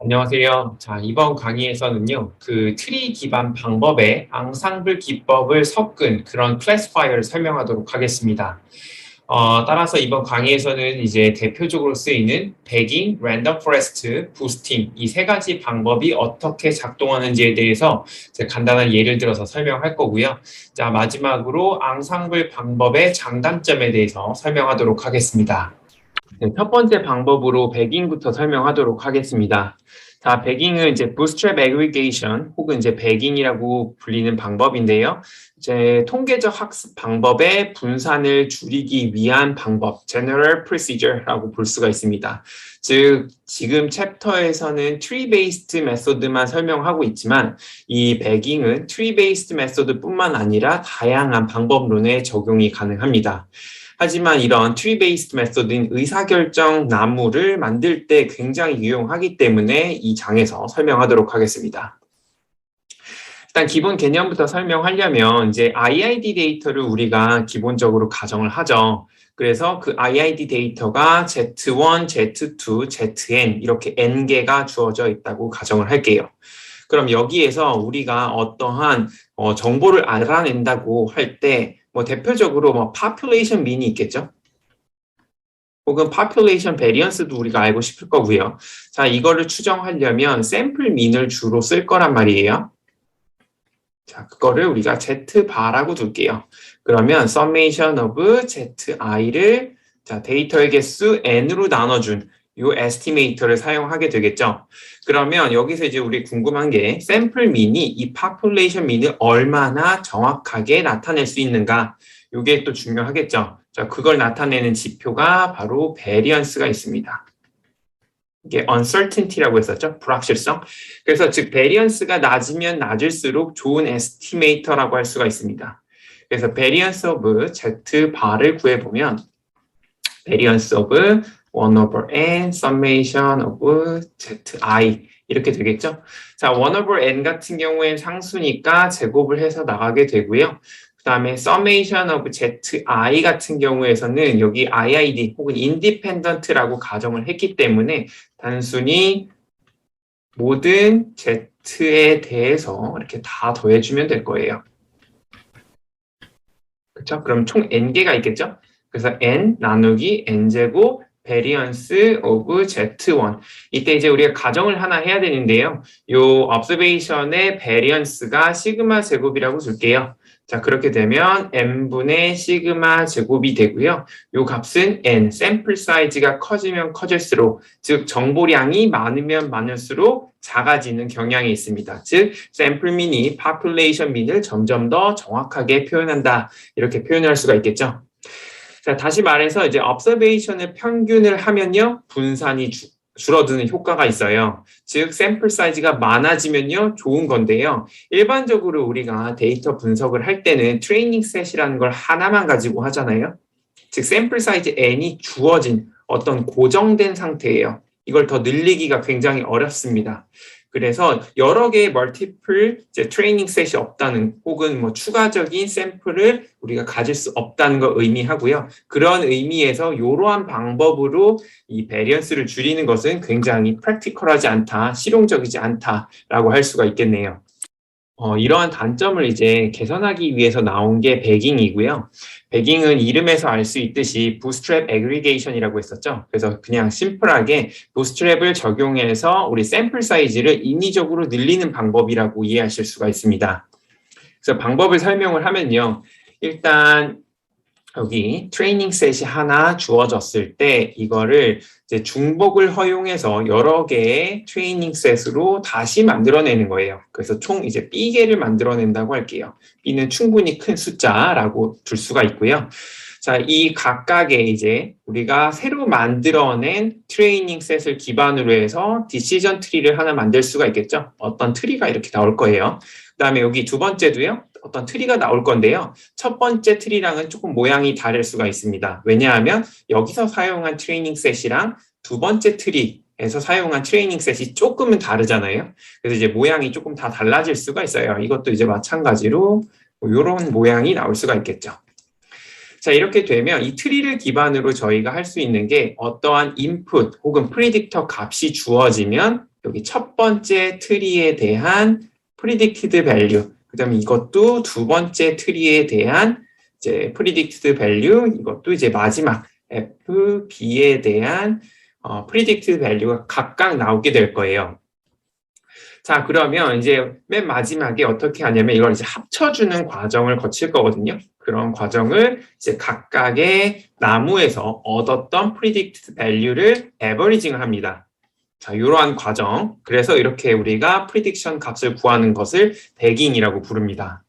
안녕하세요. 자, 이번 강의에서는요, 그 트리 기반 방법에 앙상블 기법을 섞은 그런 클래시파이어를 설명하도록 하겠습니다. 따라서 이번 강의에서는 이제 대표적으로 쓰이는 배깅, 랜덤 포레스트, 부스팅 이 세 가지 방법이 어떻게 작동하는지에 대해서 이제 간단한 예를 들어서 설명할 거고요. 자, 마지막으로 앙상블 방법의 장단점에 대해서 설명하도록 하겠습니다. 네, 첫 번째 방법으로 배깅부터 설명하도록 하겠습니다. 자, 배깅은 이제 bootstrap aggregation 혹은 이제 배깅이라고 불리는 방법인데요. 이제 통계적 학습 방법의 분산을 줄이기 위한 방법, general procedure라고 볼 수가 있습니다. 즉, 지금 챕터에서는 tree-based method만 설명하고 있지만 이 배깅은 tree-based method뿐만 아니라 다양한 방법론에 적용이 가능합니다. 하지만 이런 tree-based method인 의사결정 나무를 만들 때 굉장히 유용하기 때문에 이 장에서 설명하도록 하겠습니다. 일단 기본 개념부터 설명하려면 이제 IID 데이터를 우리가 기본적으로 가정을 하죠. 그래서 그 IID 데이터가 Z1, Z2, Zn 이렇게 n개가 주어져 있다고 가정을 할게요. 그럼 여기에서 우리가 어떠한 정보를 알아낸다고 할 때 대표적으로 population mean이 있겠죠? 혹은 population variance도 우리가 알고 싶을 거고요. 자, 이거를 추정하려면 sample mean을 주로 쓸 거란 말이에요. 자, 그거를 우리가 z바라고 둘게요. 그러면 summation of zi를 자, 데이터의 개수 n으로 나눠준 이 에스티메이터를 사용하게 되겠죠. 그러면 여기서 이제 우리 궁금한 게 sample mean이 이 population mean을 얼마나 정확하게 나타낼 수 있는가? 이게 또 중요하겠죠. 자, 그걸 나타내는 지표가 바로 variance가 있습니다. 이게 uncertainty라고 했었죠. 불확실성. 그래서 즉 variance가 낮으면 낮을수록 좋은 에스티메이터라고 할 수가 있습니다. 그래서 variance of z바를 구해보면 variance of 1 over n summation of zi 이렇게 되겠죠. 자, 1 over n 같은 경우엔 상수니까 제곱을 해서 나가게 되고요. 그 다음에 summation of zi 같은 경우에서는 여기 IID 혹은 independent라고 가정을 했기 때문에 단순히 모든 z에 대해서 이렇게 다 더해주면 될 거예요. 그렇죠? 그럼 총 n개가 있겠죠? 그래서 n 나누기 n제곱 variance of z1 이때 이제 우리가 가정을 하나 해야 되는데요. 요 observation의 variance가 시그마 제곱이라고 줄게요. 자, 그렇게 되면 n분의 시그마 제곱이 되고요. 요 값은 n, 샘플 사이즈가 커지면 커질수록 즉 정보량이 많으면 많을수록 작아지는 경향이 있습니다. 즉 샘플 민이 population 민을 점점 더 정확하게 표현한다. 이렇게 표현할 수가 있겠죠. 자, 다시 말해서 이제 observation을 평균을 하면요. 분산이 줄어드는 효과가 있어요. 즉 샘플 사이즈가 많아지면요. 좋은 건데요. 일반적으로 우리가 데이터 분석을 할 때는 트레이닝 셋이라는 걸 하나만 가지고 하잖아요. 즉 샘플 사이즈 n이 주어진 어떤 고정된 상태예요. 이걸 더 늘리기가 굉장히 어렵습니다. 그래서 여러 개의 멀티플 트레이닝 셋이 없다는 혹은 추가적인 샘플을 우리가 가질 수 없다는 걸 의미하고요. 그런 의미에서 이러한 방법으로 이 베리언스를 줄이는 것은 굉장히 프랙티컬하지 않다, 실용적이지 않다라고 할 수가 있겠네요. 이러한 단점을 이제 개선하기 위해서 나온 게 배깅이고요. 배깅은 이름에서 알 수 있듯이 bootstrap aggregation이라고 했었죠. 그래서 그냥 심플하게 bootstrap을 적용해서 우리 샘플 사이즈를 인위적으로 늘리는 방법이라고 이해하실 수가 있습니다. 그래서 방법을 설명을 하면요. 일단 여기 트레이닝 셋이 하나 주어졌을 때 이거를 이제 중복을 허용해서 여러 개의 트레이닝 셋으로 다시 만들어내는 거예요. 그래서 총 이제 B개를 만들어낸다고 할게요. B는 충분히 큰 숫자라고 둘 수가 있고요. 자, 이 각각의 이제 우리가 새로 만들어낸 트레이닝 셋을 기반으로 해서 디시전 트리를 하나 만들 수가 있겠죠. 어떤 트리가 이렇게 나올 거예요. 그 다음에 여기 두 번째도요. 어떤 트리가 나올 건데요. 첫 번째 트리랑은 조금 모양이 다를 수가 있습니다. 왜냐하면 여기서 사용한 트레이닝 셋이랑 두 번째 트리에서 사용한 트레이닝 셋이 조금은 다르잖아요. 그래서 이제 모양이 조금 다 달라질 수가 있어요. 이것도 이제 마찬가지로 이런 모양이 나올 수가 있겠죠. 자, 이렇게 되면 이 트리를 기반으로 저희가 할 수 있는 게 어떠한 인풋 혹은 프리딕터 값이 주어지면 여기 첫 번째 트리에 대한 predicted value, 그 다음에 이것도 두 번째 트리에 대한 이제 predicted value, 이것도 이제 마지막 FB에 대한 predicted value가 각각 나오게 될 거예요. 자, 그러면 이제 맨 마지막에 어떻게 하냐면 이걸 이제 합쳐주는 과정을 거칠 거거든요. 그런 과정을 이제 각각의 나무에서 얻었던 predicted value를 averaging을 합니다. 자, 이러한 과정. 그래서 이렇게 우리가 prediction 값을 구하는 것을 배깅이라고 부릅니다.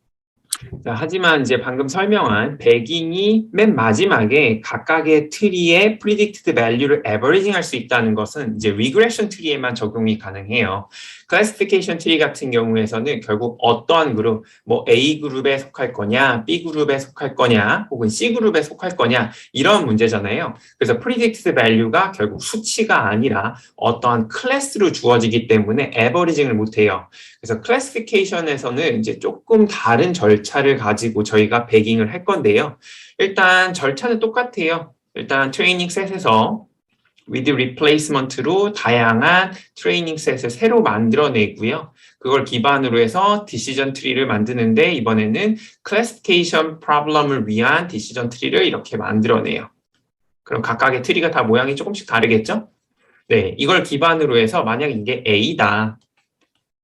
자, 하지만 이제 방금 설명한 배깅이 맨 마지막에 각각의 트리의 predicted value를 averaging 할 수 있다는 것은 이제 regression 트리에만 적용이 가능해요. classification 트리 같은 경우에서는 결국 어떠한 그룹, 뭐 A 그룹에 속할 거냐, B 그룹에 속할 거냐, 혹은 C 그룹에 속할 거냐, 이런 문제잖아요. 그래서 predicted value가 결국 수치가 아니라 어떠한 클래스로 주어지기 때문에 averaging을 못해요. 그래서 classification에서는 이제 조금 다른 절차를 가지고 저희가 배깅을 할 건데요. 일단 절차는 똑같아요. 일단 트레이닝 셋에서 with replacement로 다양한 트레이닝 셋을 새로 만들어내고요. 그걸 기반으로 해서 디시전 트리를 만드는데 이번에는 classification problem을 위한 디시전 트리를 이렇게 만들어내요. 그럼 각각의 트리가 다 모양이 조금씩 다르겠죠? 네, 이걸 기반으로 해서 만약 이게 A다.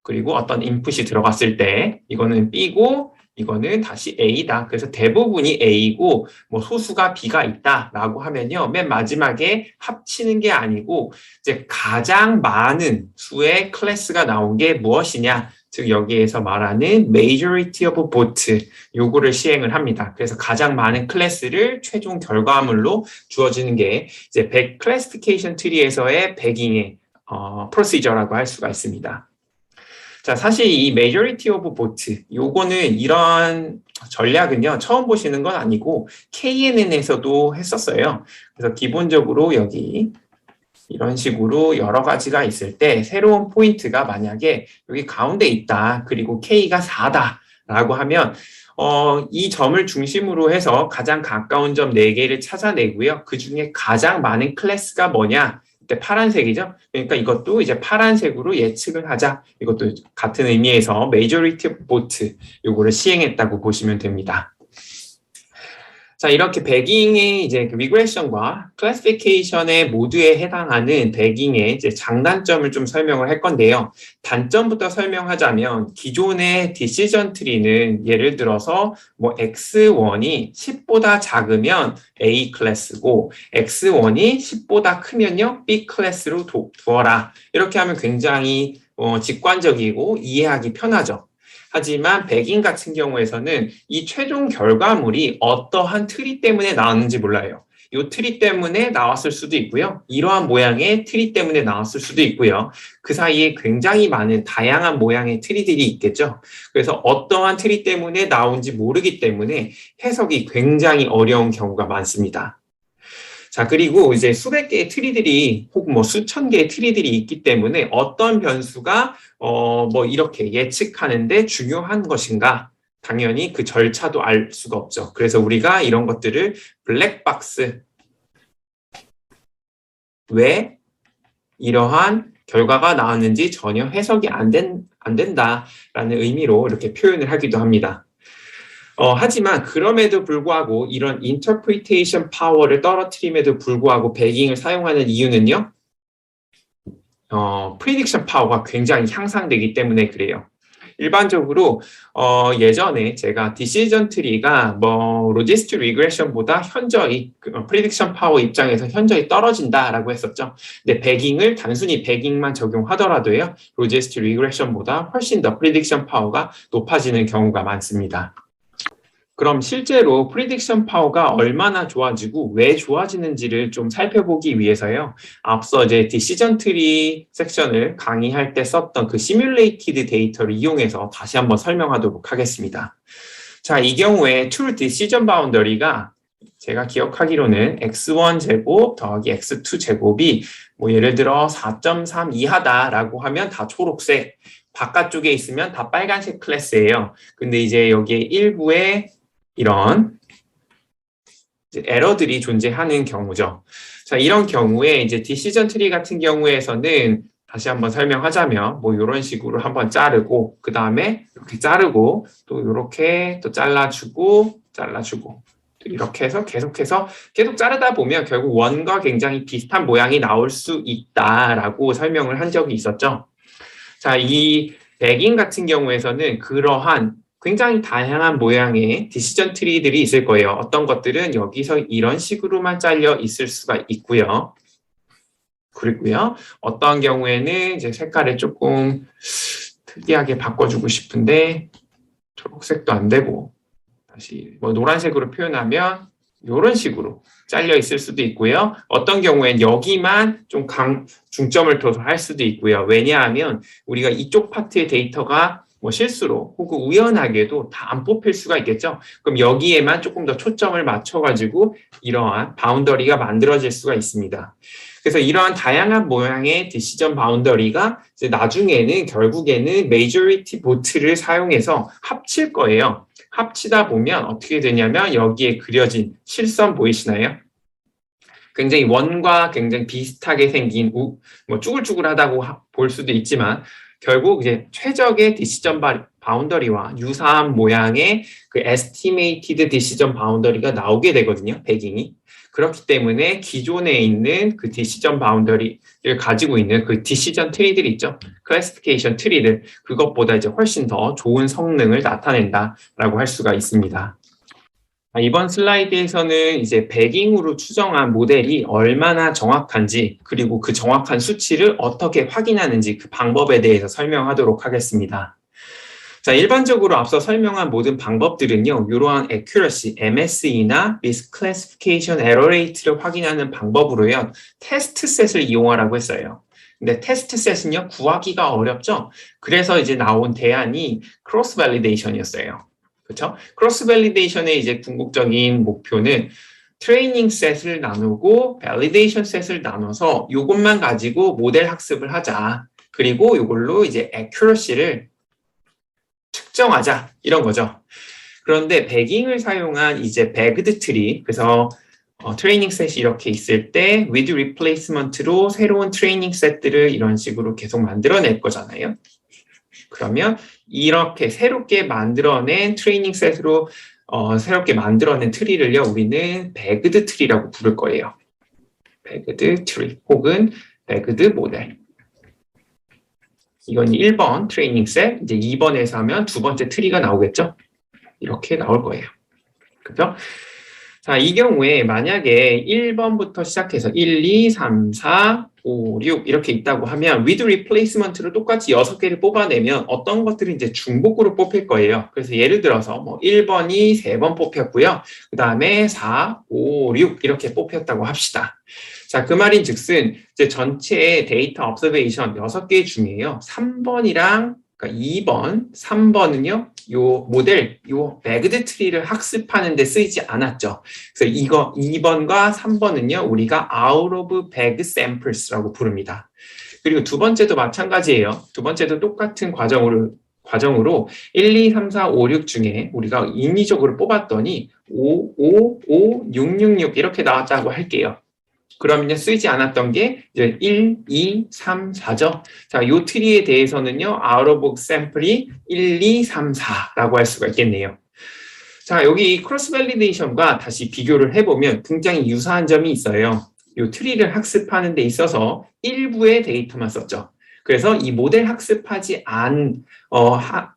그리고 어떤 인풋이 들어갔을 때 이거는 B고 이거는 다시 A다. 그래서 대부분이 A고 뭐 소수가 B가 있다라고 하면요. 맨 마지막에 합치는 게 아니고 이제 가장 많은 수의 클래스가 나온 게 무엇이냐. 즉 여기에서 말하는 majority of both 요거를 시행을 합니다. 그래서 가장 많은 클래스를 최종 결과물로 주어지는 게 이제 classification tree에서의 배깅의 procedure라고 할 수가 있습니다. 자, 사실 이 majority of vote, 요거는 이런 전략은요, 처음 보시는 건 아니고 KNN에서도 했었어요. 그래서 기본적으로 여기 이런 식으로 여러 가지가 있을 때 새로운 포인트가 만약에 여기 가운데 있다. 그리고 K가 4다. 라고 하면 이 점을 중심으로 해서 가장 가까운 점 4개를 찾아내고요. 그 중에 가장 많은 클래스가 뭐냐? 이때 파란색이죠. 그러니까 이것도 이제 파란색으로 예측을 하자. 이것도 같은 의미에서 majority of vote 요거를 시행했다고 보시면 됩니다. 자, 이렇게 배깅의 이제 regression과 classification의 모두에 해당하는 배깅의 이제 장단점을 좀 설명을 할 건데요. 단점부터 설명하자면 기존의 decision tree는 예를 들어서 뭐 x1이 10보다 작으면 A 클래스고 x1이 10보다 크면요 B 클래스로 두어라. 이렇게 하면 굉장히 직관적이고 이해하기 편하죠. 하지만 배깅 같은 경우에서는 이 최종 결과물이 어떠한 트리 때문에 나왔는지 몰라요. 이 트리 때문에 나왔을 수도 있고요. 이러한 모양의 트리 때문에 나왔을 수도 있고요. 그 사이에 굉장히 많은 다양한 모양의 트리들이 있겠죠. 그래서 어떠한 트리 때문에 나온지 모르기 때문에 해석이 굉장히 어려운 경우가 많습니다. 자, 그리고 이제 수백 개의 트리들이 혹은 뭐 수천 개의 트리들이 있기 때문에 어떤 변수가 뭐 이렇게 예측하는데 중요한 것인가? 당연히 그 절차도 알 수가 없죠. 그래서 우리가 이런 것들을 블랙박스, 왜 이러한 결과가 나왔는지 전혀 해석이 안 된다라는 의미로 이렇게 표현을 하기도 합니다. 하지만 그럼에도 불구하고 이런 interpretation power를 떨어뜨림에도 불구하고 배깅을 사용하는 이유는요. prediction power가 굉장히 향상되기 때문에 그래요. 일반적으로 예전에 제가 decision tree가 뭐 logistic regression보다 현저히 prediction power 입장에서 현저히 떨어진다라고 했었죠. 근데 배깅을 단순히 배깅만 적용하더라도요. logistic regression보다 훨씬 더 prediction power가 높아지는 경우가 많습니다. 그럼 실제로 프리딕션 파워가 얼마나 좋아지고 왜 좋아지는지를 좀 살펴보기 위해서요. 앞서 이제 디시전 트리 섹션을 강의할 때 썼던 그 시뮬레이티드 데이터를 이용해서 다시 한번 설명하도록 하겠습니다. 자, 이 경우에 true decision boundary가 제가 기억하기로는 x1 제곱 더하기 x2 제곱이 뭐 예를 들어 4.3 이하다라고 하면 다 초록색, 바깥쪽에 있으면 다 빨간색 클래스예요. 근데 이제 여기에 일부에 이런 에러들이 존재하는 경우죠. 자, 이런 경우에 이제 디시전 트리 같은 경우에서는 다시 한번 설명하자면 뭐 이런 식으로 한번 자르고 그 다음에 이렇게 자르고 또 이렇게 또 잘라주고 이렇게 해서 계속해서 계속 자르다 보면 결국 원과 굉장히 비슷한 모양이 나올 수 있다라고 설명을 한 적이 있었죠. 자, 이 백인 같은 경우에서는 그러한 굉장히 다양한 모양의 디시전 트리들이 있을 거예요. 어떤 것들은 여기서 이런 식으로만 잘려 있을 수가 있고요. 그리고요. 어떤 경우에는 이제 색깔을 조금 특이하게 바꿔주고 싶은데 초록색도 안 되고 다시 뭐 노란색으로 표현하면 이런 식으로 잘려 있을 수도 있고요. 어떤 경우엔 여기만 좀 중점을 둬서 할 수도 있고요. 왜냐하면 우리가 이쪽 파트의 데이터가 뭐 실수로 혹은 우연하게도 다 안 뽑힐 수가 있겠죠. 그럼 여기에만 조금 더 초점을 맞춰가지고 이러한 바운더리가 만들어질 수가 있습니다. 그래서 이러한 다양한 모양의 디시전 바운더리가 이제 나중에는 결국에는 메이저리티 보트를 사용해서 합칠 거예요. 합치다 보면 어떻게 되냐면 여기에 그려진 실선 보이시나요? 굉장히 원과 굉장히 비슷하게 생긴 뭐 쭈글쭈글하다고 볼 수도 있지만 결국 이제 최적의 디시전 바운더리와 유사한 모양의 그 에스티메이티드 디시전 바운더리가 나오게 되거든요. 배깅이. 그렇기 때문에 기존에 있는 그 디시전 바운더리를 가지고 있는 그 디시전 트리들이 있죠. 클래시피케이션 트리들 그것보다 이제 훨씬 더 좋은 성능을 나타낸다라고 할 수가 있습니다. 이번 슬라이드에서는 이제 배깅으로 추정한 모델이 얼마나 정확한지 그리고 그 정확한 수치를 어떻게 확인하는지 그 방법에 대해서 설명하도록 하겠습니다. 자, 일반적으로 앞서 설명한 모든 방법들은요, 이러한 accuracy, MSE나 misclassification error rate를 확인하는 방법으로요, 테스트 셋을 이용하라고 했어요. 근데 테스트 셋은요, 구하기가 어렵죠? 그래서 이제 나온 대안이 크로스 밸리데이션이었어요. 그렇죠? 크로스 밸리데이션의 이제 궁극적인 목표는 트레이닝 셋을 나누고 밸리데이션 셋을 나눠서 이것만 가지고 모델 학습을 하자. 그리고 이걸로 이제 accuracy를 측정하자 이런 거죠. 그런데 배깅을 사용한 이제 배그드 트리 그래서 트레이닝 셋이 이렇게 있을 때 with replacement로 새로운 트레이닝 셋들을 이런 식으로 계속 만들어낼 거잖아요. 그러면 이렇게 새롭게 만들어낸 트레이닝 셋으로 새롭게 만들어낸 트리를요 우리는 배그드 트리라고 부를 거예요. 배그드 트리 혹은 배그드 모델. 이건 1번 트레이닝 셋, 이제 2번에서 하면 두 번째 트리가 나오겠죠? 이렇게 나올 거예요. 그죠? 자, 이 경우에 만약에 1번부터 시작해서 1, 2, 3, 4, 5, 6 이렇게 있다고 하면 with replacement로 똑같이 6개를 뽑아내면 어떤 것들은 이제 중복으로 뽑힐 거예요. 그래서 예를 들어서 뭐 1번이 3번 뽑혔고요. 그 다음에 4, 5, 6 이렇게 뽑혔다고 합시다. 자, 그 말인 즉슨 이제 전체 데이터 observation 6개 중에요. 3번이랑 그러니까 2번, 3번은요. 요 모델, 요 배그드 트리를 학습하는 데 쓰이지 않았죠. 그래서 이거 2번과 3번은요. 우리가 out of bag samples라고 부릅니다. 그리고 두 번째도 마찬가지예요. 두 번째도 똑같은 과정으로 1, 2, 3, 4, 5, 6 중에 우리가 인위적으로 뽑았더니 5, 5, 5, 6, 6, 6 이렇게 나왔다고 할게요. 그러면 쓰이지 않았던 게 이제 1, 2, 3, 4죠. 자, 이 트리에 대해서는요. out of sample이 1, 2, 3, 4라고 할 수가 있겠네요. 자, 여기 크로스 밸리데이션과 다시 비교를 해보면 굉장히 유사한 점이 있어요. 이 트리를 학습하는 데 있어서 일부의 데이터만 썼죠. 그래서 이 모델 학습하지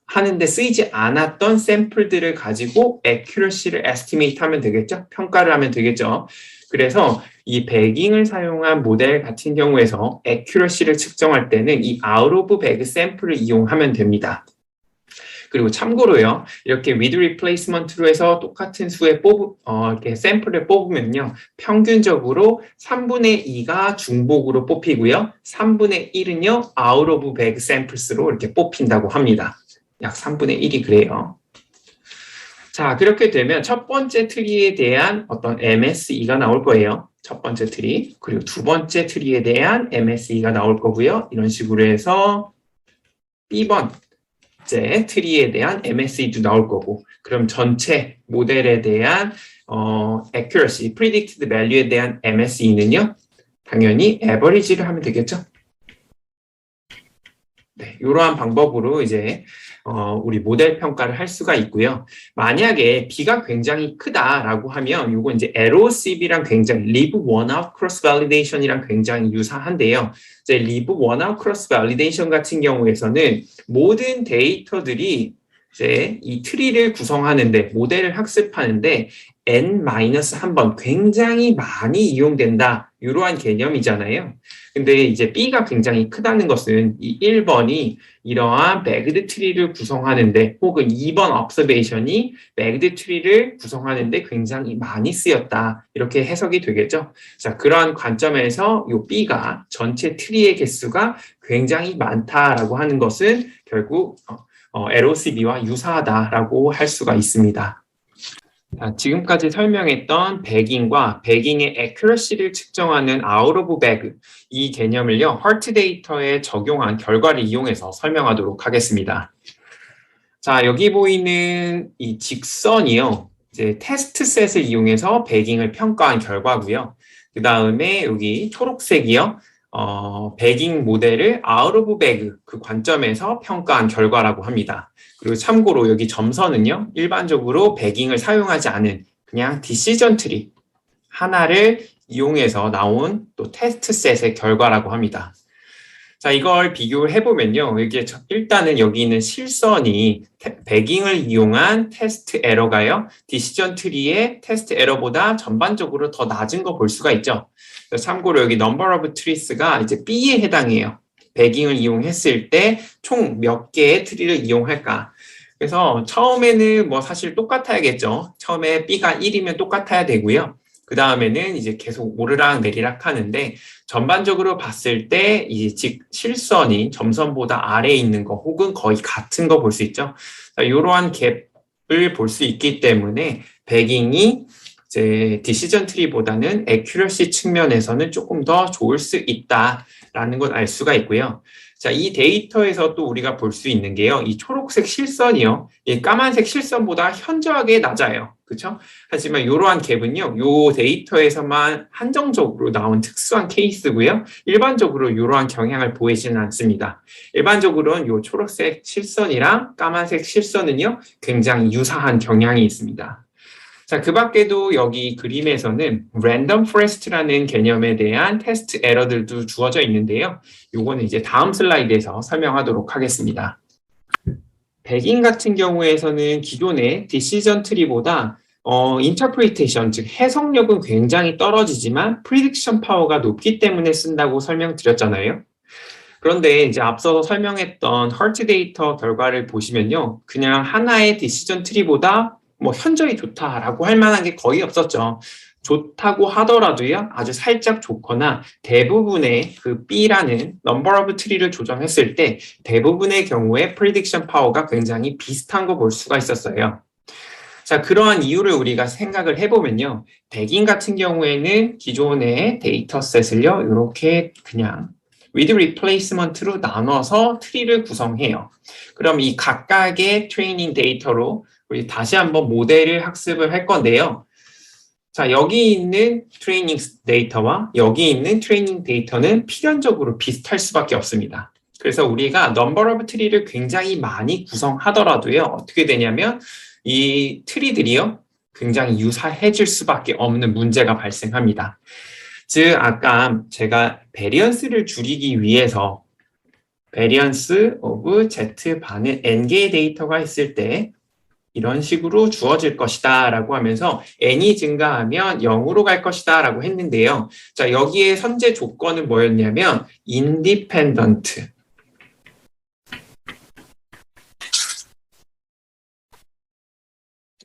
하는데 쓰이지 않았던 샘플들을 가지고 accuracy를 estimate 하면 되겠죠. 평가를 하면 되겠죠. 그래서 이 배깅을 사용한 모델 같은 경우에서 accuracy를 측정할 때는 이 out of bag 샘플을 이용하면 됩니다. 그리고 참고로요, 이렇게 with replacement로 해서 똑같은 수의 이렇게 샘플을 뽑으면요, 평균적으로 3분의 2가 중복으로 뽑히고요, 3분의 1은요, out of bag samples로 이렇게 뽑힌다고 합니다. 약 3분의 1이 그래요. 자, 그렇게 되면 첫 번째 트리에 대한 어떤 MSE가 나올 거예요. 첫 번째 트리. 그리고 두 번째 트리에 대한 MSE가 나올 거고요. 이런 식으로 해서 B번째 트리에 대한 MSE도 나올 거고, 그럼 전체 모델에 대한 accuracy, predicted value에 대한 MSE는요, 당연히 average를 하면 되겠죠. 네, 이러한 방법으로 이제 우리 모델 평가를 할 수가 있고요. 만약에 B가 굉장히 크다라고 하면 이거 이제 LOCB랑 굉장히 Live One-Out Cross Validation이랑 굉장히 유사한데요. 이제 Live One-Out Cross Validation 같은 경우에서는 모든 데이터들이 이제 이 트리를 구성하는데 모델을 학습하는데 N-1번 굉장히 많이 이용된다. 이러한 개념이잖아요. 근데 이제 B가 굉장히 크다는 것은 이 1번이 이러한 매그드 트리를 구성하는데 혹은 2번 observation이 매그드 트리를 구성하는데 굉장히 많이 쓰였다. 이렇게 해석이 되겠죠. 자, 그러한 관점에서 이 B가 전체 트리의 개수가 굉장히 많다라고 하는 것은 결국 LOCB와 유사하다라고 할 수가 있습니다. 자, 지금까지 설명했던 배깅과 배깅의 accuracy를 측정하는 out of bag 이 개념을요, HEART 데이터에 적용한 결과를 이용해서 설명하도록 하겠습니다. 자, 여기 보이는 이 직선이요, 이제 테스트 셋을 이용해서 배깅을 평가한 결과고요. 그 다음에 여기 초록색이요, 배깅 모델을 out of bag 그 관점에서 평가한 결과라고 합니다. 그리고 참고로 여기 점선은요, 일반적으로 배깅을 사용하지 않은 그냥 디시전 트리 하나를 이용해서 나온 또 테스트 셋의 결과라고 합니다. 자, 이걸 비교를 해보면요. 이게 일단은 여기 있는 실선이 배깅을 이용한 테스트 에러가요. 디시전 트리의 테스트 에러보다 전반적으로 더 낮은 거 볼 수가 있죠. 참고로 여기 number of trees가 이제 B에 해당해요. 배깅을 이용했을 때 총 몇 개의 트리를 이용할까? 그래서 처음에는 뭐 사실 똑같아야겠죠. 처음에 B가 1이면 똑같아야 되고요. 그 다음에는 이제 계속 오르락 내리락 하는데 전반적으로 봤을 때 즉 실선이 점선보다 아래에 있는 거 혹은 거의 같은 거 볼 수 있죠. 이러한 갭을 볼 수 있기 때문에 배깅이 이제 디시전 트리보다는 accuracy 측면에서는 조금 더 좋을 수 있다라는 걸 알 수가 있고요. 자, 이 데이터에서 또 우리가 볼 수 있는 게요. 이 초록색 실선이요. 이 까만색 실선보다 현저하게 낮아요. 그렇죠? 하지만 이러한 갭은요. 이 데이터에서만 한정적으로 나온 특수한 케이스고요. 일반적으로 이러한 경향을 보이지는 않습니다. 일반적으로는 이 초록색 실선이랑 까만색 실선은요. 굉장히 유사한 경향이 있습니다. 자, 그 밖에도 여기 그림에서는 랜덤 포레스트라는 개념에 대한 테스트 에러들도 주어져 있는데요. 요거는 이제 다음 슬라이드에서 설명하도록 하겠습니다. 배깅 같은 경우에서는 기존의 디시전 트리보다 인터프리테이션, 즉 해석력은 굉장히 떨어지지만 프리딕션 파워가 높기 때문에 쓴다고 설명드렸잖아요. 그런데 이제 앞서서 설명했던 HEART 데이터 결과를 보시면요. 그냥 하나의 디시전 트리보다 뭐 현저히 좋다라고 할 만한 게 거의 없었죠. 좋다고 하더라도요, 아주 살짝 좋거나 대부분의 그 B라는 number of tree를 조정했을 때 대부분의 경우에 prediction power가 굉장히 비슷한 거 볼 수가 있었어요. 자, 그러한 이유를 우리가 생각을 해보면요. 배깅 같은 경우에는 기존의 데이터셋을요, 이렇게 그냥 with replacement로 나눠서 트리를 구성해요. 그럼 이 각각의 트레이닝 데이터로 우리 다시 한번 모델을 학습을 할 건데요. 자, 여기 있는 트레이닝 데이터와 여기 있는 트레이닝 데이터는 필연적으로 비슷할 수밖에 없습니다. 그래서 우리가 number of tree를 굉장히 많이 구성하더라도요. 어떻게 되냐면 이 트리들이요. 굉장히 유사해질 수밖에 없는 문제가 발생합니다. 즉 아까 제가 베리언스를 줄이기 위해서 베리언스 오브 Z반의 N개의 데이터가 있을 때 이런 식으로 주어질 것이다 라고 하면서 n이 증가하면 0으로 갈 것이다 라고 했는데요. 자, 여기에 선제 조건은 뭐였냐면 independent.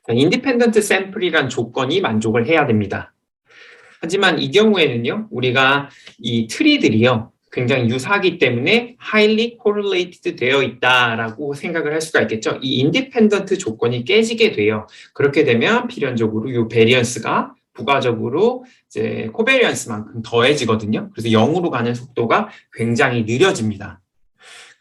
independent sample이란 조건이 만족을 해야 됩니다. 하지만 이 경우에는요. 우리가 이 트리들이요. 굉장히 유사하기 때문에 highly correlated 되어 있다라고 생각을 할 수가 있겠죠. 이 independent 조건이 깨지게 돼요. 그렇게 되면 필연적으로 이 베리언스가 부가적으로 이제 코베리언스만큼 더해지거든요. 그래서 0으로 가는 속도가 굉장히 느려집니다.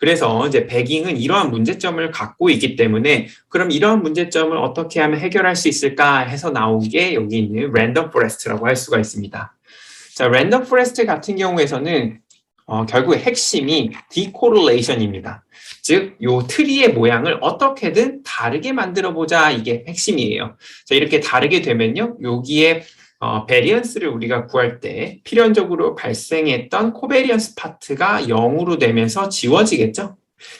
그래서 이제 배깅은 이러한 문제점을 갖고 있기 때문에 그럼 이러한 문제점을 어떻게 하면 해결할 수 있을까 해서 나온 게 여기 있는 랜덤 포레스트라고 할 수가 있습니다. 자, 랜덤 포레스트 같은 경우에서는 결국 핵심이 디코릴레이션입니다. 즉, 요 트리의 모양을 어떻게든 다르게 만들어보자, 이게 핵심이에요. 자, 이렇게 다르게 되면요, 여기에 베리언스를 우리가 구할 때 필연적으로 발생했던 코베리언스 파트가 0으로 되면서 지워지겠죠.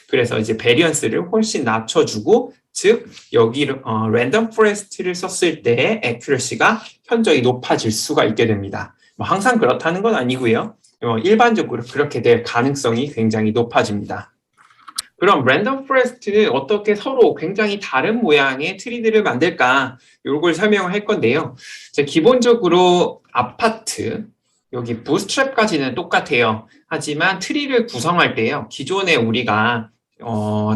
그래서 이제 베리언스를 훨씬 낮춰주고, 즉 여기 랜덤 포레스트를 썼을 때의 애큐러시가 현저히 높아질 수가 있게 됩니다. 뭐 항상 그렇다는 건 아니고요. 일반적으로 그렇게 될 가능성이 굉장히 높아집니다. 그럼 랜덤 포레스트는 어떻게 서로 굉장히 다른 모양의 트리들을 만들까? 이걸 설명을 할 건데요. 기본적으로 아파트, 여기 부스트랩까지는 똑같아요. 하지만 트리를 구성할 때요. 기존에 우리가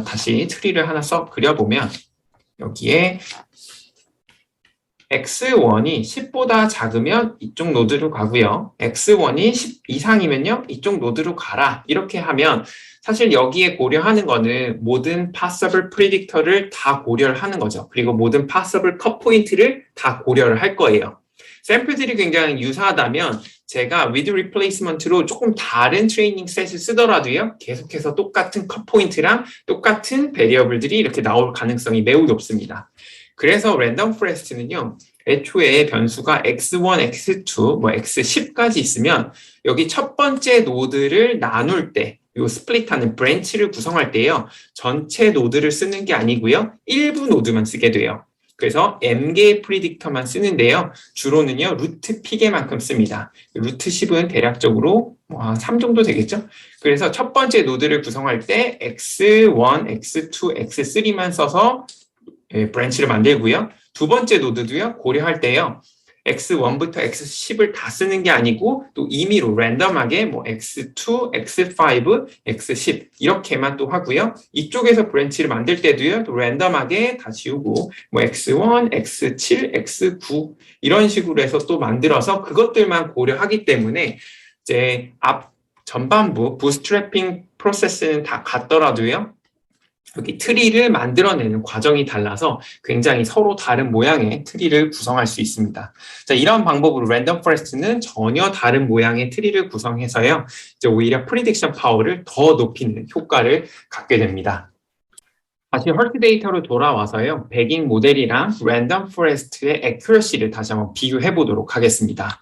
다시 트리를 하나 그려보면 여기에 x1이 10보다 작으면 이쪽 노드로 가고요. x1이 10 이상이면요. 이쪽 노드로 가라. 이렇게 하면 사실 여기에 고려하는 거는 모든 possible predictor를 다 고려를 하는 거죠. 그리고 모든 possible cut point를 다 고려를 할 거예요. 샘플들이 굉장히 유사하다면 제가 with replacement로 조금 다른 트레이닝 셋을 쓰더라도요. 계속해서 똑같은 컷 포인트랑 똑같은 베리어블들이 이렇게 나올 가능성이 매우 높습니다. 그래서 랜덤 포레스트는요. 애초에 변수가 x1, x2, 뭐 x10까지 있으면 여기 첫 번째 노드를 나눌 때 요 스플릿하는 브랜치를 구성할 때요. 전체 노드를 쓰는 게 아니고요. 일부 노드만 쓰게 돼요. 그래서 m개의 프리딕터만 쓰는데요. 주로는요. 루트 p개만큼 씁니다. 루트 10은 대략적으로 한 3 정도 되겠죠? 그래서 첫 번째 노드를 구성할 때 x1, x2, x3만 써서 브랜치를 만들고요. 두 번째 노드도요. 고려할 때요. x1부터 x10을 다 쓰는 게 아니고 또 임의로 랜덤하게 뭐 x2, x5, x10 이렇게만 또 하고요. 이쪽에서 브랜치를 만들 때도요. 또 랜덤하게 다 지우고 뭐 x1, x7, x9 이런 식으로 해서 또 만들어서 그것들만 고려하기 때문에 이제 앞 전반부 부스트래핑 프로세스는 다 같더라도요. 여기 트리를 만들어내는 과정이 달라서 굉장히 서로 다른 모양의 트리를 구성할 수 있습니다. 자, 이런 방법으로 랜덤 포레스트는 전혀 다른 모양의 트리를 구성해서요. 이제 오히려 프리딕션 파워를 더 높이는 효과를 갖게 됩니다. 다시 헐트 데이터로 돌아와서요. 백인 모델이랑 랜덤 포레스트의 애큐러시를 다시 한번 비교해 보도록 하겠습니다.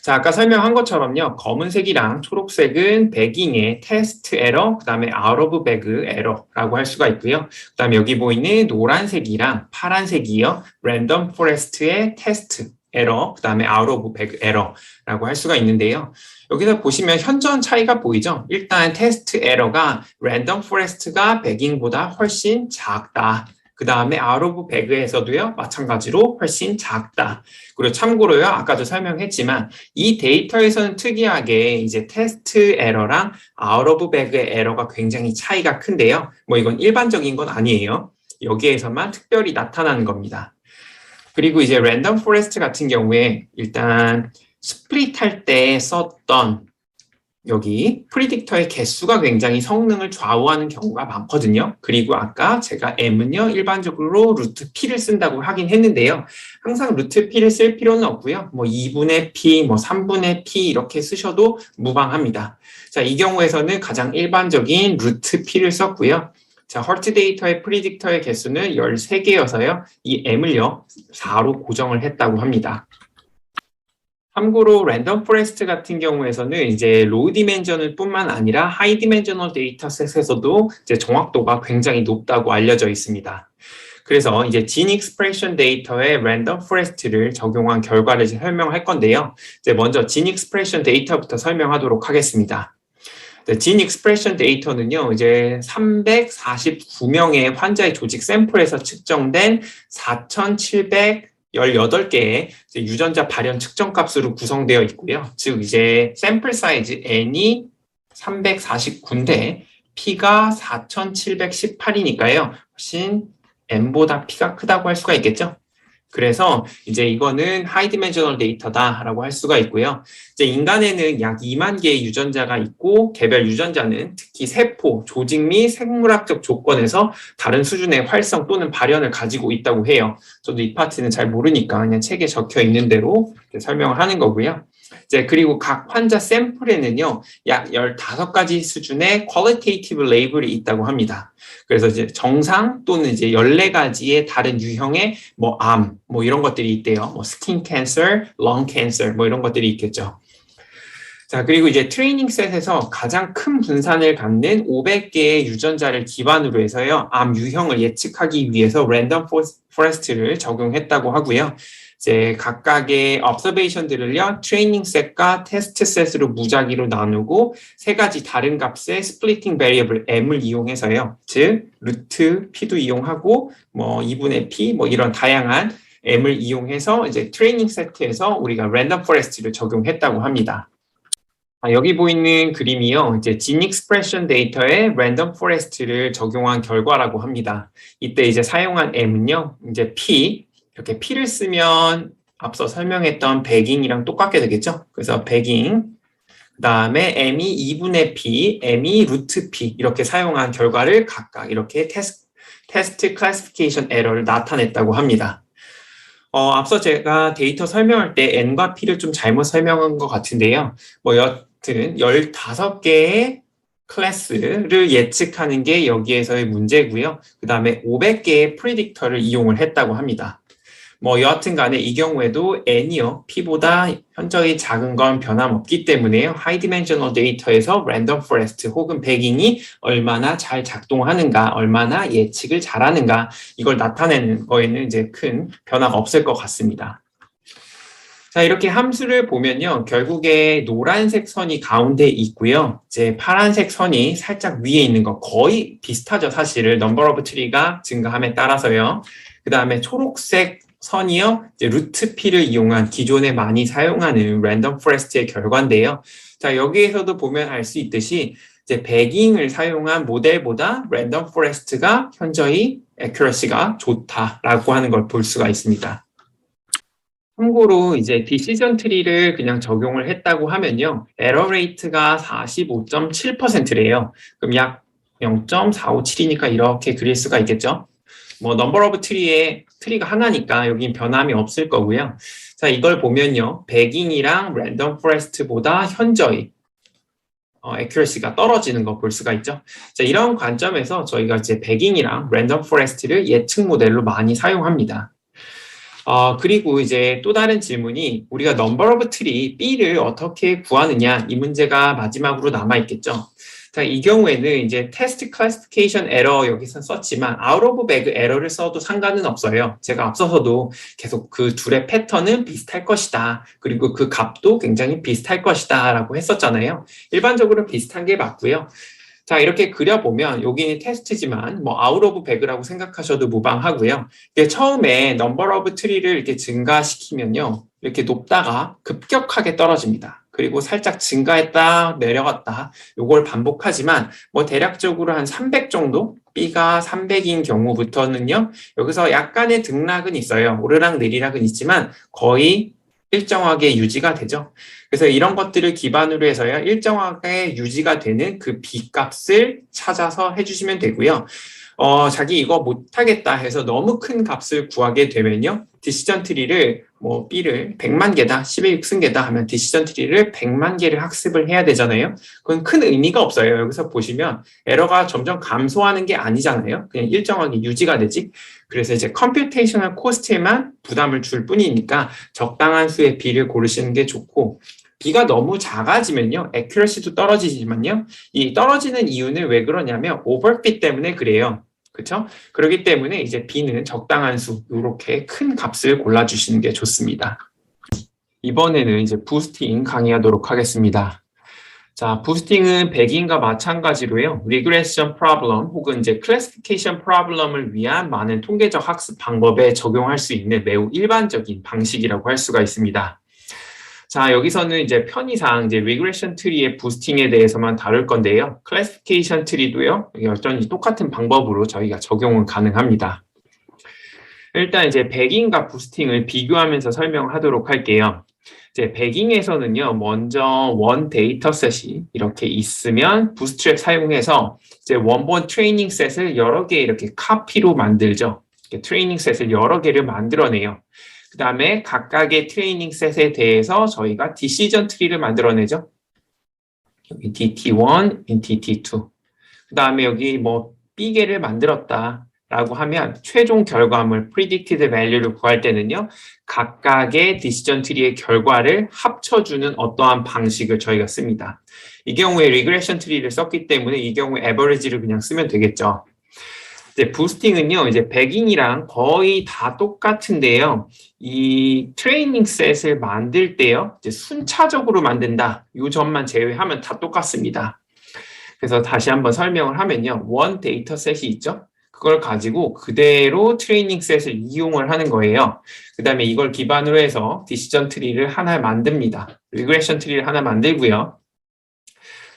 자, 아까 설명한 것처럼요. 검은색이랑 초록색은 배깅의 테스트 에러, 그 다음에 아웃 오브 배그 에러라고 할 수가 있고요. 그 다음에 여기 보이는 노란색이랑 파란색이요. 랜덤 포레스트의 테스트 에러, 그 다음에 아웃 오브 배그 에러라고 할 수가 있는데요. 여기서 보시면 현저한 차이가 보이죠? 일단 테스트 에러가 랜덤 포레스트가 배깅보다 훨씬 작다. 그 다음에 아웃 오브 배그에서도요. 마찬가지로 훨씬 작다. 그리고 참고로요. 아까도 설명했지만 이 데이터에서는 특이하게 이제 테스트 에러랑 아웃 오브 배그의 에러가 굉장히 차이가 큰데요. 뭐 이건 일반적인 건 아니에요. 여기에서만 특별히 나타나는 겁니다. 그리고 이제 랜덤 포레스트 같은 경우에 일단 스플릿 할 때 썼던 여기 프리딕터의 개수가 굉장히 성능을 좌우하는 경우가 많거든요. 그리고 아까 제가 m은요 일반적으로 루트 p를 쓴다고 하긴 했는데요. 항상 루트 p를 쓸 필요는 없고요. 뭐 2분의 p, 뭐 3분의 p 이렇게 쓰셔도 무방합니다. 자, 이 경우에서는 가장 일반적인 루트 p를 썼고요. 자, 헐트 데이터의 프리딕터의 개수는 13개여서요. 이 m을요 4로 고정을 했다고 합니다. 참고로 랜덤 포레스트 같은 경우에서는 이제 로우 디멘셔널 뿐만 아니라 하이 디멘셔널 데이터셋에서도 이제 정확도가 굉장히 높다고 알려져 있습니다. 그래서 이제 진 익스프레션 데이터에 랜덤 포레스트를 적용한 결과를 설명할 건데요. 이제 먼저 진 익스프레션 데이터부터 설명하도록 하겠습니다. 진 익스프레션 데이터는요, 이제 349명의 환자의 조직 샘플에서 측정된 4,718개의 유전자 발현 측정 값으로 구성되어 있고요. 즉, 이제 샘플 사이즈 N이 349인데 P가 4,718이니까요. 훨씬 N보다 P가 크다고 할 수가 있겠죠. 그래서 이제 이거는 하이 디멘셔널 데이터다라고 할 수가 있고요. 이제 인간에는 약 2만 개의 유전자가 있고 개별 유전자는 특히 세포, 조직 및 생물학적 조건에서 다른 수준의 활성 또는 발현을 가지고 있다고 해요. 저도 이 파트는 잘 모르니까 그냥 책에 적혀 있는 대로 설명을 하는 거고요. 이제 그리고 각 환자 샘플에는요, 약 15가지 수준의 qualitative label이 있다고 합니다. 그래서 이제 정상 또는 이제 14가지의 다른 유형의 뭐 암, 뭐 이런 것들이 있대요. 뭐 스킨 캔서, 런 캔서, 뭐 이런 것들이 있겠죠. 자, 그리고 이제 트레이닝 셋에서 가장 큰 분산을 갖는 500개의 유전자를 기반으로 해서요, 암 유형을 예측하기 위해서 랜덤 포레스트를 적용했다고 하고요. 이제 각각의 observation들을요, 트레이닝 셋과 테스트 셋으로 무작위로 나누고 세 가지 다른 값의 스플리팅 베리어블 m을 이용해서요, 즉 루트 p도 이용하고 뭐 2분의 p 뭐 이런 다양한 m을 이용해서 이제 트레이닝 세트에서 우리가 랜덤 포레스트를 적용했다고 합니다. 여기 보이는 그림이요. 이제 진 익스프레션 데이터에 랜덤 포레스트를 적용한 결과라고 합니다. 이때 이제 사용한 m은요. 이제 p, 이렇게 p를 쓰면 앞서 설명했던 배깅이랑 똑같게 되겠죠. 그래서 배깅, 그 다음에 m이 2분의 p, m이 루트 p 이렇게 사용한 결과를 각각 이렇게 테스트 클래시피케이션 에러를 나타냈다고 합니다. 앞서 제가 데이터 설명할 때 n과 p를 좀 잘못 설명한 것 같은데요. 뭐 여튼 15개의 클래스를 예측하는 게 여기에서의 문제고요. 그 다음에 500개의 프리딕터를 이용을 했다고 합니다. 뭐 여하튼 간에 이 경우에도 n이요, p보다 현저히 작은 건 변함없기 때문에요. 하이 디멘셔널 데이터에서 랜덤 포레스트 혹은 배깅이 얼마나 잘 작동하는가, 얼마나 예측을 잘하는가 이걸 나타내는 거에는 이제 큰 변화가 없을 것 같습니다. 자, 이렇게 함수를 보면요. 결국에 노란색 선이 가운데 있고요. 이제 파란색 선이 살짝 위에 있는 거 거의 비슷하죠. 사실은 넘버 오브 트리가 증가함에 따라서요. 그 다음에 초록색 선이요, 이제 루트 P를 이용한 기존에 많이 사용하는 랜덤 포레스트의 결과인데요. 자, 여기에서도 보면 알 수 있듯이 이제 배깅을 사용한 모델보다 랜덤 포레스트가 현저히 애큐러시가 좋다라고 하는 걸 볼 수가 있습니다. 참고로 이제 디시전 트리를 그냥 적용을 했다고 하면요, 에러 레이트가 45.7%래요. 그럼 약 0.457이니까 이렇게 그릴 수가 있겠죠. 뭐 넘버 오브 트리가 하나니까 여긴 변함이 없을 거고요. 자, 이걸 보면요. 배깅이랑 랜덤 포레스트보다 현저히 애큐러시가 떨어지는 거 볼 수가 있죠. 자, 이런 관점에서 저희가 이제 배깅이랑 랜덤 포레스트를 예측 모델로 많이 사용합니다. 그리고 이제 또 다른 질문이 우리가 넘버 오브 트리 B를 어떻게 구하느냐 이 문제가 마지막으로 남아 있겠죠. 자, 이 경우에는 이제 테스트 클래시피케이션 에러 여기서 썼지만 아웃 오브 배그 에러를 써도 상관은 없어요. 제가 앞서서도 계속 그 둘의 패턴은 비슷할 것이다. 그리고 그 값도 굉장히 비슷할 것이다 라고 했었잖아요. 일반적으로 비슷한 게 맞고요. 자, 이렇게 그려보면 여기는 테스트지만 뭐 아웃 오브 배그라고 생각하셔도 무방하고요. 처음에 넘버 오브 트리를 이렇게 증가시키면요. 이렇게 높다가 급격하게 떨어집니다. 그리고 살짝 증가했다 내려갔다 요걸 반복하지만 뭐 대략적으로 한 300 정도 B가 300인 경우부터는요. 여기서 약간의 등락은 있어요. 오르락 내리락은 있지만 거의 일정하게 유지가 되죠. 그래서 이런 것들을 기반으로 해서야 일정하게 유지가 되는 그 B값을 찾아서 해주시면 되고요. 자기 이거 못하겠다 해서 너무 큰 값을 구하게 되면요. 디시전 트리를 뭐 B를 100만 개다, 10의 6승계다 하면 디시전 트리를 100만 개를 학습을 해야 되잖아요. 그건 큰 의미가 없어요. 여기서 보시면 에러가 점점 감소하는 게 아니잖아요. 그냥 일정하게 유지가 되지. 그래서 이제 컴퓨테이셔널 코스트에만 부담을 줄 뿐이니까 적당한 수의 B를 고르시는 게 좋고 B가 너무 작아지면요. 애큐러시도 떨어지지만요. 이 떨어지는 이유는 왜 그러냐면 오버핏 때문에 그래요. 그렇죠? 그렇기 때문에 이제 B는 적당한 수, 이렇게 큰 값을 골라주시는 게 좋습니다. 이번에는 이제 부스팅 강의하도록 하겠습니다. 자, 부스팅은 배깅과 마찬가지로요. 리그레션 프로블럼 혹은 이제 클래시피케이션 프로블럼을 위한 많은 통계적 학습 방법에 적용할 수 있는 매우 일반적인 방식이라고 할 수가 있습니다. 자, 여기서는 이제 편의상 이제 리그레션 트리의 부스팅에 대해서만 다룰 건데요. 클래시피케이션 트리도요. 여전히 똑같은 방법으로 저희가 적용은 가능합니다. 일단 이제 배깅과 부스팅을 비교하면서 설명하도록 할게요. 이제 배깅에서는요. 먼저 원 데이터셋이 이렇게 있으면 부스트랩 사용해서 이제 원본 트레이닝 셋을 여러 개 이렇게 카피로 만들죠. 트레이닝 셋을 여러 개를 만들어내요. 그 다음에 각각의 트레이닝 셋에 대해서 저희가 디시전 트리를 만들어내죠. 여기 DT1, DT2. 그 다음에 여기 뭐 B개를 만들었다 라고 하면 최종 결과물 predicted value를 구할 때는요. 각각의 디시전 트리의 결과를 합쳐주는 어떠한 방식을 저희가 씁니다. 이 경우에 리그레션 트리를 썼기 때문에 이 경우에 average를 그냥 쓰면 되겠죠. 이제 부스팅은요, 이제 백인이랑 거의 다 똑같은데요. 이 트레이닝 셋을 만들 때요, 이제 순차적으로 만든다. 이 점만 제외하면 다 똑같습니다. 그래서 다시 한번 설명을 하면요, 원 데이터 셋이 있죠. 그걸 가지고 그대로 트레이닝 셋을 이용을 하는 거예요. 그 다음에 이걸 기반으로 해서 디시전 트리를 하나 만듭니다. 리그레션 트리를 하나 만들고요.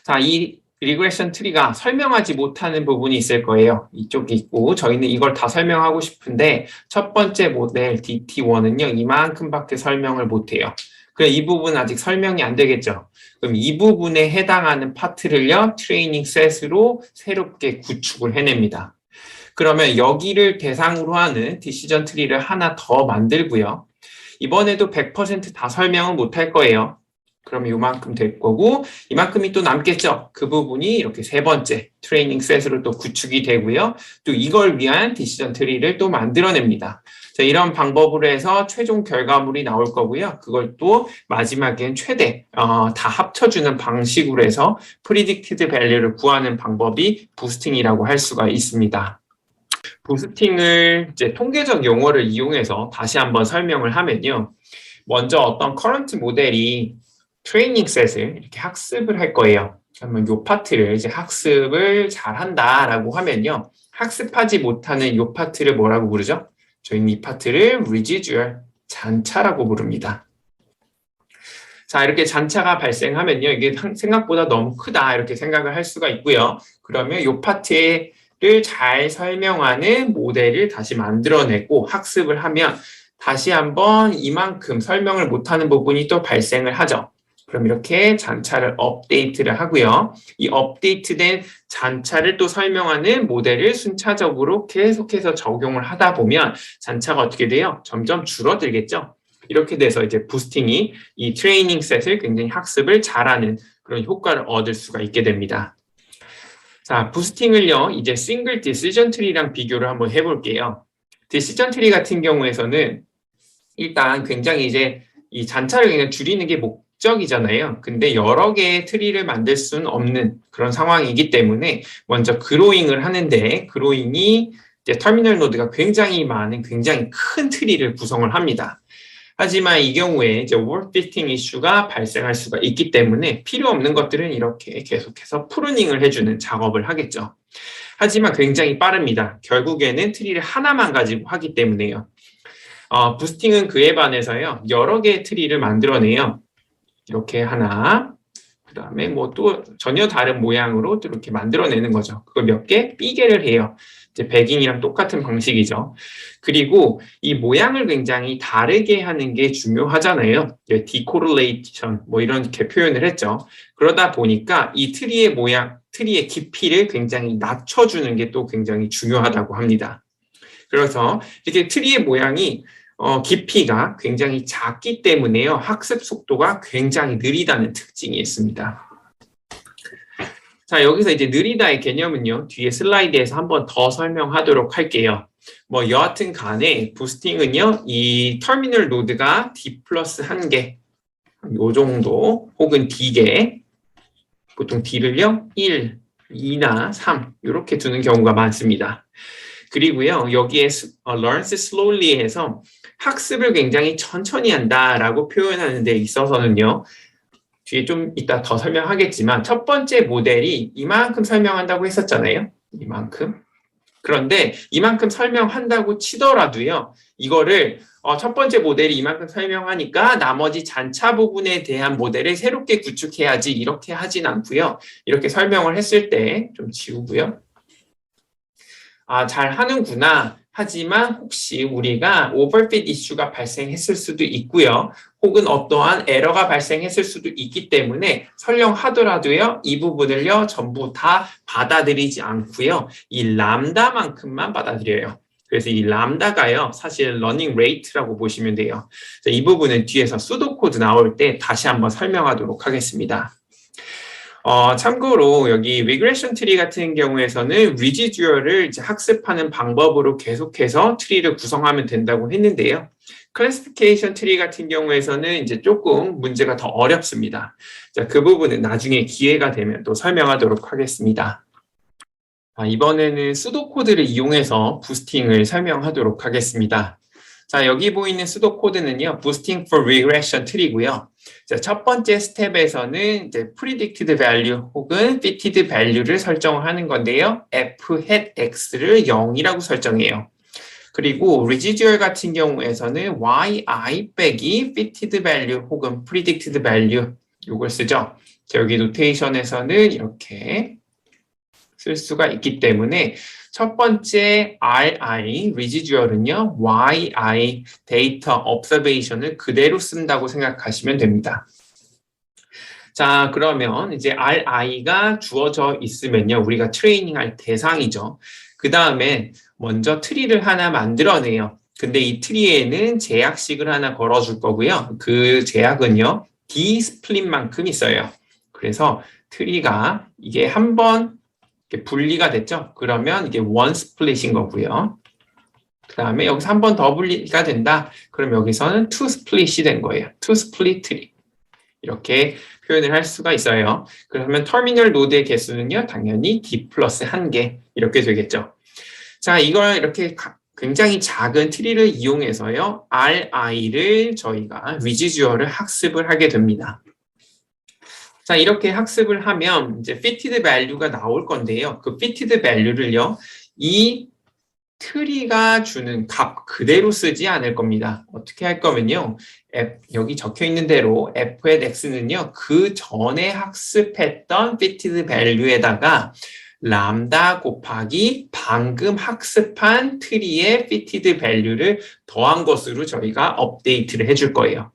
자, 이 리그레션 트리가 설명하지 못하는 부분이 있을 거예요. 이쪽이 있고 저희는 이걸 다 설명하고 싶은데 첫 번째 모델 DT1은요. 이만큼밖에 설명을 못해요. 그래 이 부분은 아직 설명이 안 되겠죠. 그럼 이 부분에 해당하는 파트를요. 트레이닝 셋으로 새롭게 구축을 해냅니다. 그러면 여기를 대상으로 하는 디시전 트리를 하나 더 만들고요. 이번에도 100% 다 설명은 못할 거예요. 그럼 이만큼 될 거고 이만큼이 또 남겠죠. 그 부분이 이렇게 세 번째 트레이닝 셋으로 또 구축이 되고요. 또 이걸 위한 디시전 트리를 또 만들어냅니다. 자, 이런 방법으로 해서 최종 결과물이 나올 거고요. 그걸 또 마지막엔 최대 다 합쳐주는 방식으로 해서 predicted value를 구하는 방법이 부스팅이라고 할 수가 있습니다. 부스팅을 이제 통계적 용어를 이용해서 다시 한번 설명을 하면요. 먼저 어떤 커런트 모델이 트레이닝 셋을 이렇게 학습을 할 거예요. 그러면 이 파트를 이제 학습을 잘한다라고 하면요. 학습하지 못하는 이 파트를 뭐라고 부르죠? 저희는 이 파트를 residual, 잔차라고 부릅니다. 자, 이렇게 잔차가 발생하면요. 이게 생각보다 너무 크다 이렇게 생각을 할 수가 있고요. 그러면 이 파트를 잘 설명하는 모델을 다시 만들어내고 학습을 하면 다시 한번 이만큼 설명을 못하는 부분이 또 발생을 하죠. 그럼 이렇게 잔차를 업데이트를 하고요. 이 업데이트된 잔차를 또 설명하는 모델을 순차적으로 계속해서 적용을 하다 보면 잔차가 어떻게 돼요? 점점 줄어들겠죠? 이렇게 돼서 이제 부스팅이 이 트레이닝 셋을 굉장히 학습을 잘하는 그런 효과를 얻을 수가 있게 됩니다. 자, 부스팅을요, 이제 싱글 디시전 트리랑 비교를 한번 해볼게요. 디시전 트리 같은 경우에서는 일단 굉장히 이제 이 잔차를 그냥 줄이는 게 목적이잖아요. 근데 여러 개의 트리를 만들 수는 없는 그런 상황이기 때문에 먼저 그로잉을 하는데 그로잉이 이제 터미널 노드가 굉장히 많은 굉장히 큰 트리를 구성을 합니다. 하지만 이 경우에 이제 오버피팅 이슈가 발생할 수가 있기 때문에 필요 없는 것들은 이렇게 계속해서 프루닝을 해주는 작업을 하겠죠. 하지만 굉장히 빠릅니다. 결국에는 트리를 하나만 가지고 하기 때문에요. 부스팅은 그에 반해서요. 여러 개의 트리를 만들어내요. 이렇게 하나, 그 다음에 뭐 또 전혀 다른 모양으로 또 이렇게 만들어내는 거죠. 그걸 몇 개? B개를 해요. 이제 백인이랑 똑같은 방식이죠. 그리고 이 모양을 굉장히 다르게 하는 게 중요하잖아요. decorrelation 뭐 이렇게 표현을 했죠. 그러다 보니까 이 트리의 모양, 트리의 깊이를 굉장히 낮춰주는 게 또 굉장히 중요하다고 합니다. 그래서 이렇게 트리의 모양이 깊이가 굉장히 작기 때문에요. 학습 속도가 굉장히 느리다는 특징이 있습니다. 자, 여기서 이제 느리다의 개념은요. 뒤에 슬라이드에서 한 번 더 설명하도록 할게요. 뭐 여하튼 간에 부스팅은요. 이 터미널 노드가 D 플러스 1개 요 정도 혹은 D개 보통 D를요. 1, 2나 3 이렇게 두는 경우가 많습니다. 그리고요. 여기에 learns slowly 해서 학습을 굉장히 천천히 한다라고 표현하는 데 있어서는요. 뒤에 좀 이따 더 설명하겠지만 첫 번째 모델이 이만큼 설명한다고 했었잖아요. 이만큼. 그런데 이만큼 설명한다고 치더라도요. 이거를 첫 번째 모델이 이만큼 설명하니까 나머지 잔차 부분에 대한 모델을 새롭게 구축해야지 이렇게 하진 않고요. 이렇게 설명을 했을 때 좀 지우고요. 잘 하는구나. 하지만 혹시 우리가 오버핏 이슈가 발생했을 수도 있고요. 혹은 어떠한 에러가 발생했을 수도 있기 때문에 설명하더라도요. 이 부분을요. 전부 다 받아들이지 않고요. 이 람다만큼만 받아들여요. 그래서 이 람다가요, 사실 러닝 레이트라고 보시면 돼요. 자, 이 부분은 뒤에서 수도 코드 나올 때 다시 한번 설명하도록 하겠습니다. 참고로 여기 리그레션 트리 같은 경우에서는 리지듀얼을 이제 학습하는 방법으로 계속해서 트리를 구성하면 된다고 했는데요. 클래시피케이션 트리 같은 경우에서는 이제 조금 문제가 더 어렵습니다. 자, 그 부분은 나중에 기회가 되면 또 설명하도록 하겠습니다. 이번에는 수도 코드를 이용해서 부스팅을 설명하도록 하겠습니다. 자, 여기 보이는 수도 코드는요, Boosting for Regression Tree고요. 자, 첫 번째 스텝에서는 이제 predicted value 혹은 fitted value를 설정을 하는 건데요. f hat x를 0이라고 설정해요. 그리고 residual 같은 경우에서는 yi 빼기 fitted value 혹은 predicted value 이걸 쓰죠. 자, 여기 노테이션에서는 이렇게 쓸 수가 있기 때문에 첫 번째 RI, residual은요, YI, 데이터 observation을 그대로 쓴다고 생각하시면 됩니다. 자, 그러면 이제 RI가 주어져 있으면요, 우리가 트레이닝 할 대상이죠. 그 다음에 먼저 트리를 하나 만들어내요. 근데 이 트리에는 제약식을 하나 걸어줄 거고요. 그 제약은요, D 스플릿만큼 있어요. 그래서 트리가 이게 한번 분리가 됐죠? 그러면 이게 원 스플릿인 거고요. 그 다음에 여기서 한 번 더 분리가 된다. 그럼 여기서는 투 스플릿이 된 거예요. 투 스플릿 트리. 이렇게 표현을 할 수가 있어요. 그러면 터미널 노드의 개수는요, 당연히 D 플러스 1개. 이렇게 되겠죠. 자, 이걸 이렇게 굉장히 작은 트리를 이용해서요, RI를 저희가 리지듀얼을 학습을 하게 됩니다. 자, 이렇게 학습을 하면 이제 fitted value가 나올 건데요. 그 fitted value를요, 이 트리가 주는 값 그대로 쓰지 않을 겁니다. 어떻게 할 거면요, 여기 적혀 있는 대로 f at x는요, 그 전에 학습했던 fitted value에다가 람다 곱하기 방금 학습한 트리의 fitted value를 더한 것으로 저희가 업데이트를 해줄 거예요.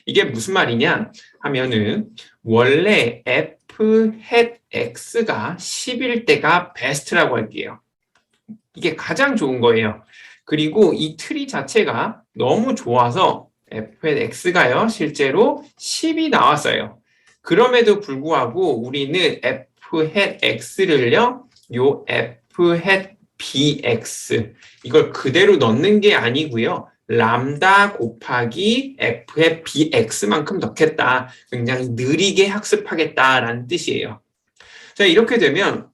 이게 무슨 말이냐 하면은 원래 f hat x가 10일 때가 베스트라고 할게요. 이게 가장 좋은 거예요. 그리고 이 트리 자체가 너무 좋아서 f hat x가요, 실제로 10이 나왔어요. 그럼에도 불구하고 우리는 f hat x를요, 요 f hat bx 이걸 그대로 넣는 게 아니고요. 람다 곱하기 f의 bx만큼 넣겠다. 굉장히 느리게 학습하겠다라는 뜻이에요. 자, 이렇게 되면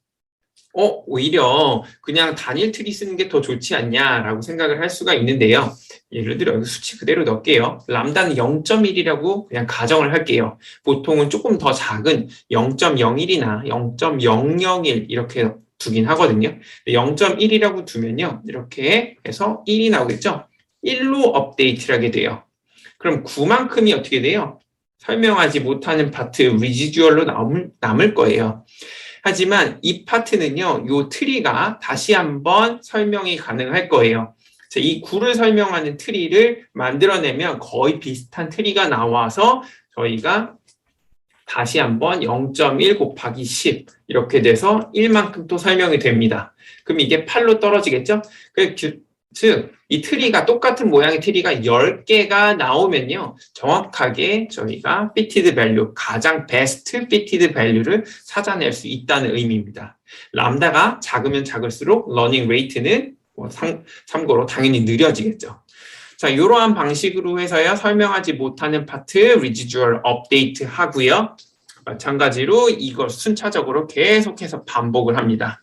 오히려 그냥 단일 트리 쓰는 게 더 좋지 않냐라고 생각을 할 수가 있는데요. 예를 들어 여기 수치 그대로 넣을게요. 람다는 0.1이라고 그냥 가정을 할게요. 보통은 조금 더 작은 0.01이나 0.001 이렇게 두긴 하거든요. 0.1이라고 두면요, 이렇게 해서 1이 나오겠죠. 1로 업데이트를 하게 돼요. 그럼 9만큼이 어떻게 돼요? 설명하지 못하는 파트 리지듀얼로 남을 거예요. 하지만 이 파트는요, 이 트리가 다시 한번 설명이 가능할 거예요. 이 9를 설명하는 트리를 만들어내면 거의 비슷한 트리가 나와서 저희가 다시 한번 0.1 곱하기 10 이렇게 돼서 1만큼 또 설명이 됩니다. 그럼 이게 8로 떨어지겠죠? 즉, 이 트리가 똑같은 모양의 트리가 10개가 나오면요, 정확하게 저희가 fitted value, 가장 베스트 fitted value를 찾아낼 수 있다는 의미입니다. 람다가 작으면 작을수록 러닝 레이트는 참고로 당연히 느려지겠죠. 자, 이러한 방식으로 해서요, 설명하지 못하는 파트 residual 업데이트 하고요. 마찬가지로 이걸 순차적으로 계속해서 반복을 합니다.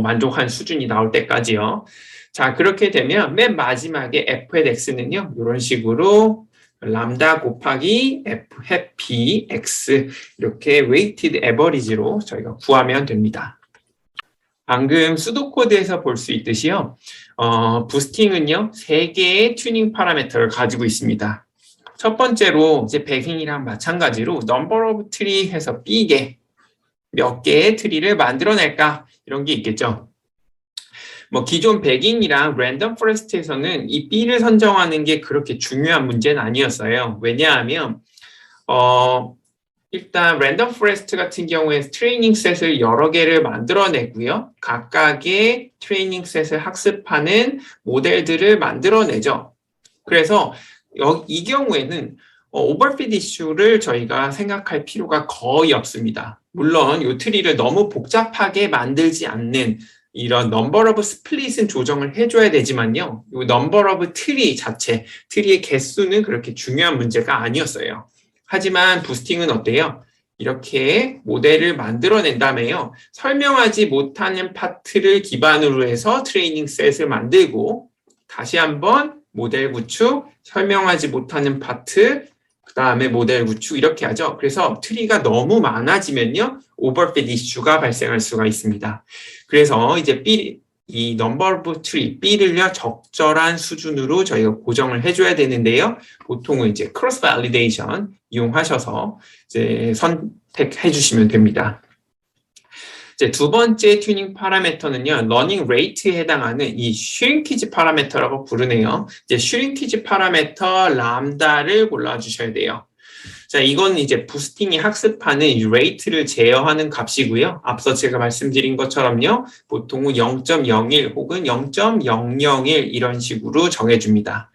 만족한 수준이 나올 때까지요. 자, 그렇게 되면 맨 마지막에 f at x는요, 이런 식으로 람다 곱하기 f hat b x 이렇게 weighted average로 저희가 구하면 됩니다. 방금 수도코드에서 볼 수 있듯이요, 부스팅은요, 3개의 튜닝 파라미터를 가지고 있습니다. 첫 번째로 이제 백인이랑 마찬가지로 number of tree 해서 b개, 몇 개의 트리를 만들어낼까 이런 게 있겠죠. 뭐 기존 백인이랑 랜덤 포레스트에서는 이 B를 선정하는 게 그렇게 중요한 문제는 아니었어요. 왜냐하면 일단 랜덤 포레스트 같은 경우에 트레이닝 셋을 여러 개를 만들어내고요. 각각의 트레이닝 셋을 학습하는 모델들을 만들어내죠. 그래서 이 경우에는 오버핏 이슈를 저희가 생각할 필요가 거의 없습니다. 물론 이 트리를 너무 복잡하게 만들지 않는 이런 넘버 오브 스플릿은 조정을 해줘야 되지만요. 이 넘버 오브 트리 자체, 트리의 개수는 그렇게 중요한 문제가 아니었어요. 하지만 부스팅은 어때요? 이렇게 모델을 만들어낸 다음에요. 설명하지 못하는 파트를 기반으로 해서 트레이닝 셋을 만들고 다시 한번 모델 구축, 설명하지 못하는 파트, 그 다음에 모델 구축 이렇게 하죠. 그래서 트리가 너무 많아지면요. 오버핏 이슈가 발생할 수가 있습니다. 그래서 이제 이 넘버 오브 트리, B를요, 적절한 수준으로 저희가 고정을 해줘야 되는데요. 보통은 이제 크로스 발리데이션 이용하셔서 이제 선택해 주시면 됩니다. 이제 두 번째 튜닝 파라미터는요, 러닝 레이트에 해당하는 이 슈링키지 파라미터라고 부르네요. 이제 슈링키지 파라미터 람다를 골라주셔야 돼요. 자, 이건 이제 부스팅이 학습하는 이 레이트를 제어하는 값이고요. 앞서 제가 말씀드린 것처럼요, 보통은 0.01 혹은 0.001 이런 식으로 정해줍니다.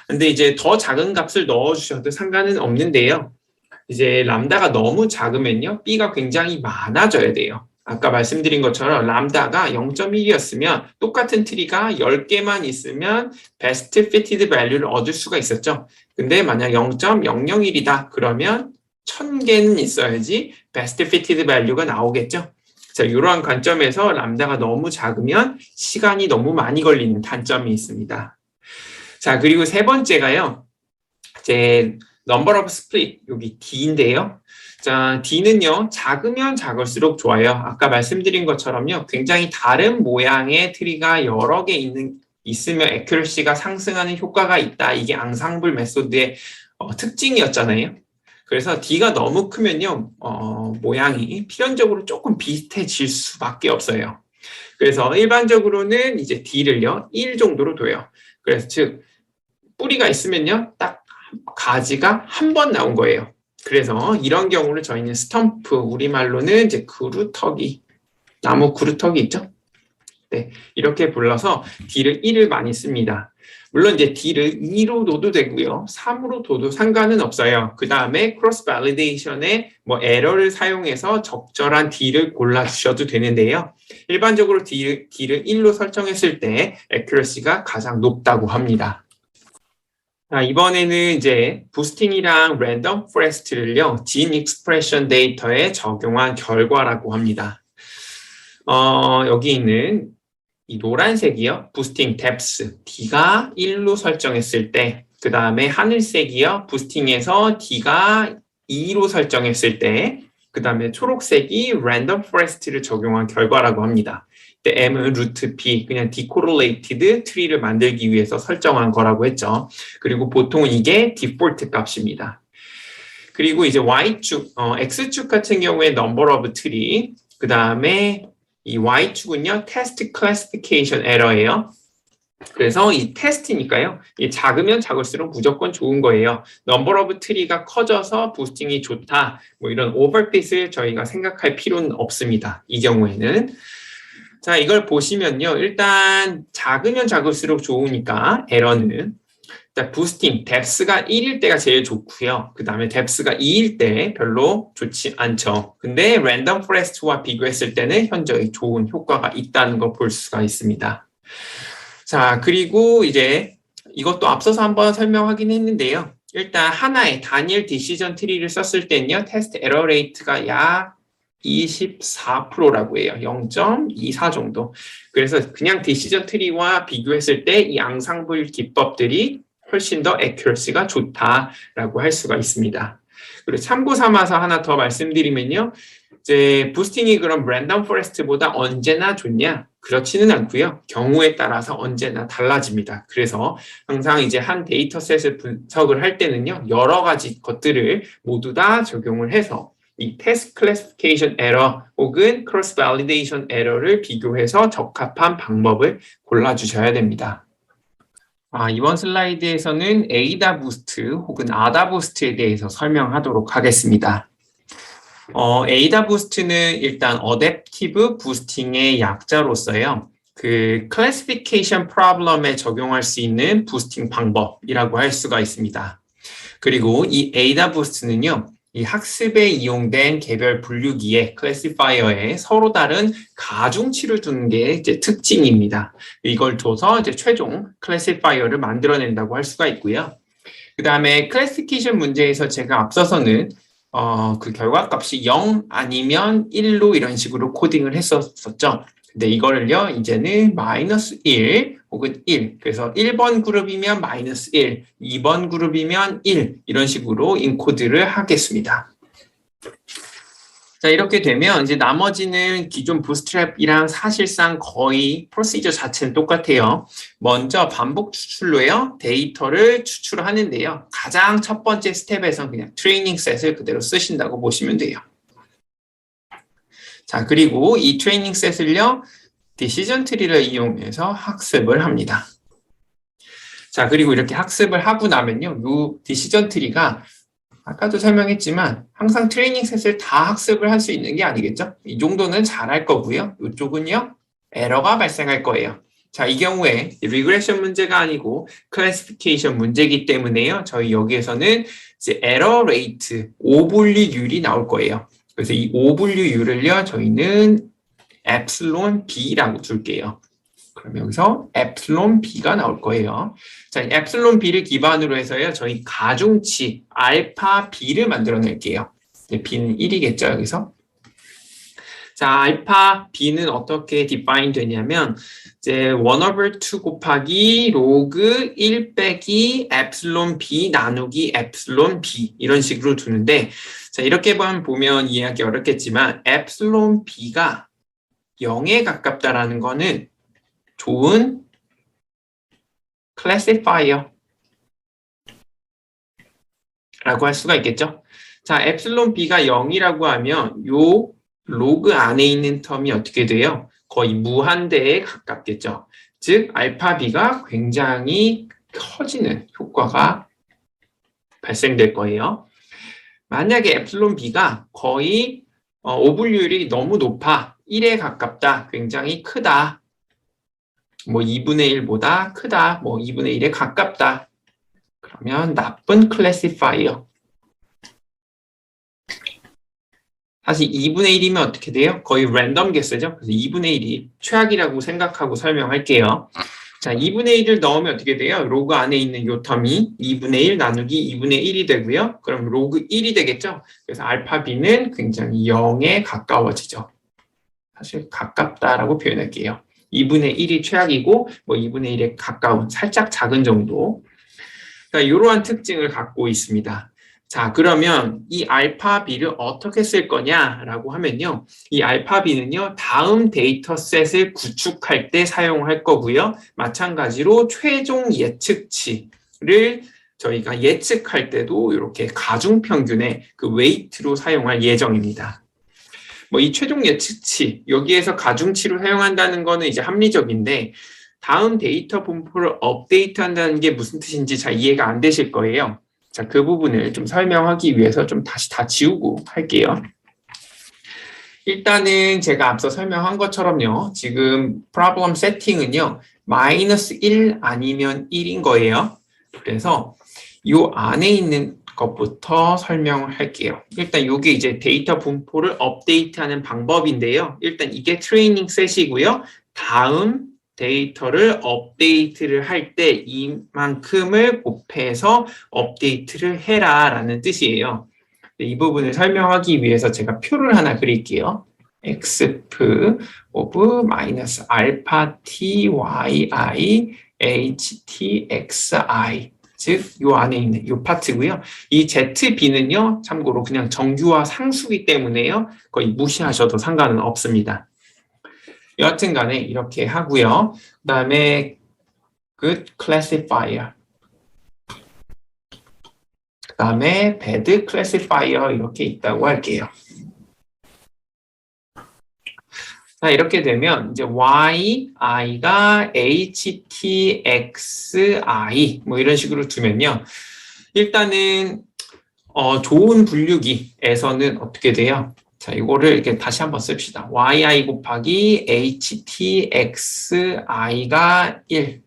근데 이제 더 작은 값을 넣어주셔도 상관은 없는데요. 이제 람다가 너무 작으면요, B가 굉장히 많아져야 돼요. 아까 말씀드린 것처럼 람다가 0.1이었으면 똑같은 트리가 10개만 있으면 베스트 피티드 밸류를 얻을 수가 있었죠. 근데 만약 0.001이다 그러면 1000개는 있어야지 베스트 피티드 밸류가 나오겠죠. 자, 이러한 관점에서 람다가 너무 작으면 시간이 너무 많이 걸리는 단점이 있습니다. 자, 그리고 세 번째가요. 이제 넘버 오브 스플릿 여기 D인데요. 자, D는요, 작으면 작을수록 좋아요. 아까 말씀드린 것처럼요, 굉장히 다른 모양의 트리가 여러 개 있으면 애큐러시가 상승하는 효과가 있다. 이게 앙상블 메소드의 특징이었잖아요. 그래서 D가 너무 크면요, 모양이 필연적으로 조금 비슷해질 수밖에 없어요. 그래서 일반적으로는 이제 D를요, 1 정도로 둬요. 그래서 즉, 뿌리가 있으면요, 딱 가지가 한 번 나온 거예요. 그래서 이런 경우를 저희는 스텀프, 우리말로는 이제 그루터기, 나무 그루터기 있죠? 네, 이렇게 불러서 D를 1을 많이 씁니다. 물론 이제 D를 2로 둬도 되고요. 3으로 둬도 상관은 없어요. 그 다음에 크로스 발리데이션에 뭐 에러를 사용해서 적절한 D를 골라주셔도 되는데요. 일반적으로 D를 1로 설정했을 때 애큐러시가 가장 높다고 합니다. 자, 이번에는 이제 부스팅이랑 랜덤 포레스트를요, 진 익스프레션 데이터에 적용한 결과라고 합니다. 여기 있는 이 노란색이요, 부스팅 뎁스, D가 1로 설정했을 때, 그 다음에 하늘색이요, 부스팅에서 D가 2로 설정했을 때, 그 다음에 초록색이 랜덤 포레스트를 적용한 결과라고 합니다. M은 루트 P, 그냥 decorrelated 트리를 만들기 위해서 설정한 거라고 했죠. 그리고 보통 이게 디폴트 값입니다. 그리고 이제 Y축, X축 같은 경우에 number of tree, 그 다음에 이 Y축은요, test classification error예요. 그래서 이 테스트니까요, 이 작으면 작을수록 무조건 좋은 거예요. 넘버 오브 트리가 커져서 부스팅이 좋다, 뭐 이런 오버핏을 저희가 생각할 필요는 없습니다. 이 경우에는. 자, 이걸 보시면요, 일단 작으면 작을수록 좋으니까 에러는 일단 부스팅 뎁스가 1일 때가 제일 좋고요. 그 다음에 뎁스가 2일 때 별로 좋지 않죠. 근데 랜덤 포레스트와 비교했을 때는 현저히 좋은 효과가 있다는 걸 볼 수가 있습니다. 자, 그리고 이제 이것도 앞서서 한번 설명하긴 했는데요. 일단 하나의 단일 디시전 트리를 썼을 때는요, 테스트 에러 레이트가 약 24%라고 해요. 0.24 정도. 그래서 그냥 디시전 트리와 비교했을 때 이 앙상블 기법들이 훨씬 더 애큐러시가 좋다라고 할 수가 있습니다. 그리고 참고 삼아서 하나 더 말씀드리면요. 이제 부스팅이 그럼 랜덤 포레스트보다 언제나 좋냐? 그렇지는 않고요. 경우에 따라서 언제나 달라집니다. 그래서 항상 이제 한 데이터셋을 분석을 할 때는요. 여러 가지 것들을 모두 다 적용을 해서 이 테스트 클래시피케이션 에러 혹은 크로스 발리데이션 에러를 비교해서 적합한 방법을 골라주셔야 됩니다. 이번 슬라이드에서는 에이다 부스트 혹은 아다 부스트에 대해서 설명하도록 하겠습니다. 에이다 부스트는 일단 어댑티브 부스팅의 약자로서요. 그 클래시피케이션 프로블럼에 적용할 수 있는 부스팅 방법이라고 할 수가 있습니다. 그리고 이 에이다 부스트는요. 이 학습에 이용된 개별 분류기의 클래시파이어에 서로 다른 가중치를 두는 게 이제 특징입니다. 이걸 줘서 이제 최종 클래시파이어를 만들어낸다고 할 수가 있고요. 그 다음에 클래시피케이션 문제에서 제가 앞서서는 그 결과값이 0 아니면 1로 이런 식으로 코딩을 했었죠. 근데 이거를요, 이제는 마이너스 1 혹은 1. 그래서 1번 그룹이면 마이너스 1, 2번 그룹이면 1 이런 식으로 인코드를 하겠습니다. 자, 이렇게 되면 이제 나머지는 기존 부스트랩이랑 사실상 거의 프로시저 자체는 똑같아요. 먼저 반복 추출로요, 데이터를 추출하는데요. 가장 첫 번째 스텝에서 그냥 트레이닝 셋을 그대로 쓰신다고 보시면 돼요. 자, 그리고 이 트레이닝 셋을요, 디시전 트리를 이용해서 학습을 합니다. 자, 그리고 이렇게 학습을 하고 나면요, 이 디시전 트리가 아까도 설명했지만 항상 트레이닝 셋을 다 학습을 할 수 있는 게 아니겠죠? 이 정도는 잘할 거고요. 이쪽은요, 에러가 발생할 거예요. 자, 이 경우에 리그레션 문제가 아니고 클래시피케이션 문제이기 때문에요. 저희 여기에서는 이제 에러 레이트, 오분류율이 나올 거예요. 그래서 이 오분류율을요, 저희는 엡실론 B라고 둘게요. 그럼 여기서 엡실론 B가 나올 거예요. 자, 엡실론 B를 기반으로 해서요, 저희 가중치 알파 B를 만들어낼게요. B는 1이겠죠, 여기서. 자, 알파 B는 어떻게 디파인 되냐면, 이제 1/2 곱하기 로그 1 빼기 엡실론 B 나누기 엡실론 B 이런 식으로 두는데, 자, 이렇게만 보면 이해하기 어렵겠지만, 엡실론 B가 0에 가깝다라는 거는 좋은 클래시파이어 라고 할 수가 있겠죠. 자, 엡실론 B가 0이라고 하면 요 로그 안에 있는 텀이 어떻게 돼요? 거의 무한대에 가깝겠죠. 즉, 알파 B가 굉장히 커지는 효과가 발생될 거예요. 만약에 엡실론 B가 거의 오분율이 너무 높아, 1에 가깝다, 굉장히 크다, 뭐 2분의 1보다 크다, 뭐 2분의 1에 가깝다. 그러면 나쁜 클래시파이어. 사실 2분의 1이면 어떻게 돼요? 거의 랜덤 개수죠. 그래서 2분의 1이 최악이라고 생각하고 설명할게요. 자, 2분의 1을 넣으면 어떻게 돼요? 로그 안에 있는 요 텀이 2분의 1 나누기 2분의 1이 되고요. 그럼 로그 1이 되겠죠? 그래서 알파 B는 굉장히 0에 가까워지죠. 사실 가깝다라고 표현할게요. 2분의 1이 최악이고 뭐 2분의 1에 가까운 살짝 작은 정도. 그러니까 이러한 특징을 갖고 있습니다. 자, 그러면 이 알파 B를 어떻게 쓸 거냐라고 하면요. 이 알파 B는요. 다음 데이터셋을 구축할 때 사용할 거고요. 마찬가지로 최종 예측치를 저희가 예측할 때도 이렇게 가중평균의 그 웨이트로 사용할 예정입니다. 뭐 이 최종 예측치, 여기에서 가중치로 사용한다는 거는 이제 합리적인데 다음 데이터 분포를 업데이트한다는 게 무슨 뜻인지 잘 이해가 안 되실 거예요. 자, 그 부분을 좀 설명하기 위해서 좀 다시 다 지우고 할게요. 일단은 제가 앞서 설명한 것처럼요. 지금 프로블럼 세팅은요. 마이너스 1 아니면 1인 거예요. 그래서 이 안에 있는 것부터 설명을 할게요. 일단 이게 이제 데이터 분포를 업데이트하는 방법인데요. 일단 이게 트레이닝 셋이고요. 다음 데이터를 업데이트를 할 때 이만큼을 곱해서 업데이트를 해라 라는 뜻이에요. 이 부분을 설명하기 위해서 제가 표를 하나 그릴게요. exp of 마이너스 알파 t y i h t x i 즉, 이 안에 있는 이 파트고요. 이 ZB는요, 참고로 그냥 정규화 상수기 때문에요. 거의 무시하셔도 상관은 없습니다. 여하튼 간에 이렇게 하고요. 그 다음에 good classifier. 그 다음에 bad classifier 이렇게 있다고 할게요. 자, 이렇게 되면 이제 y, i가 h, t, x, i 뭐 이런 식으로 두면요. 일단은 좋은 분류기에서는 어떻게 돼요? 자, 이거를 이렇게 다시 한번 씁시다. yi 곱하기 htxi가 1.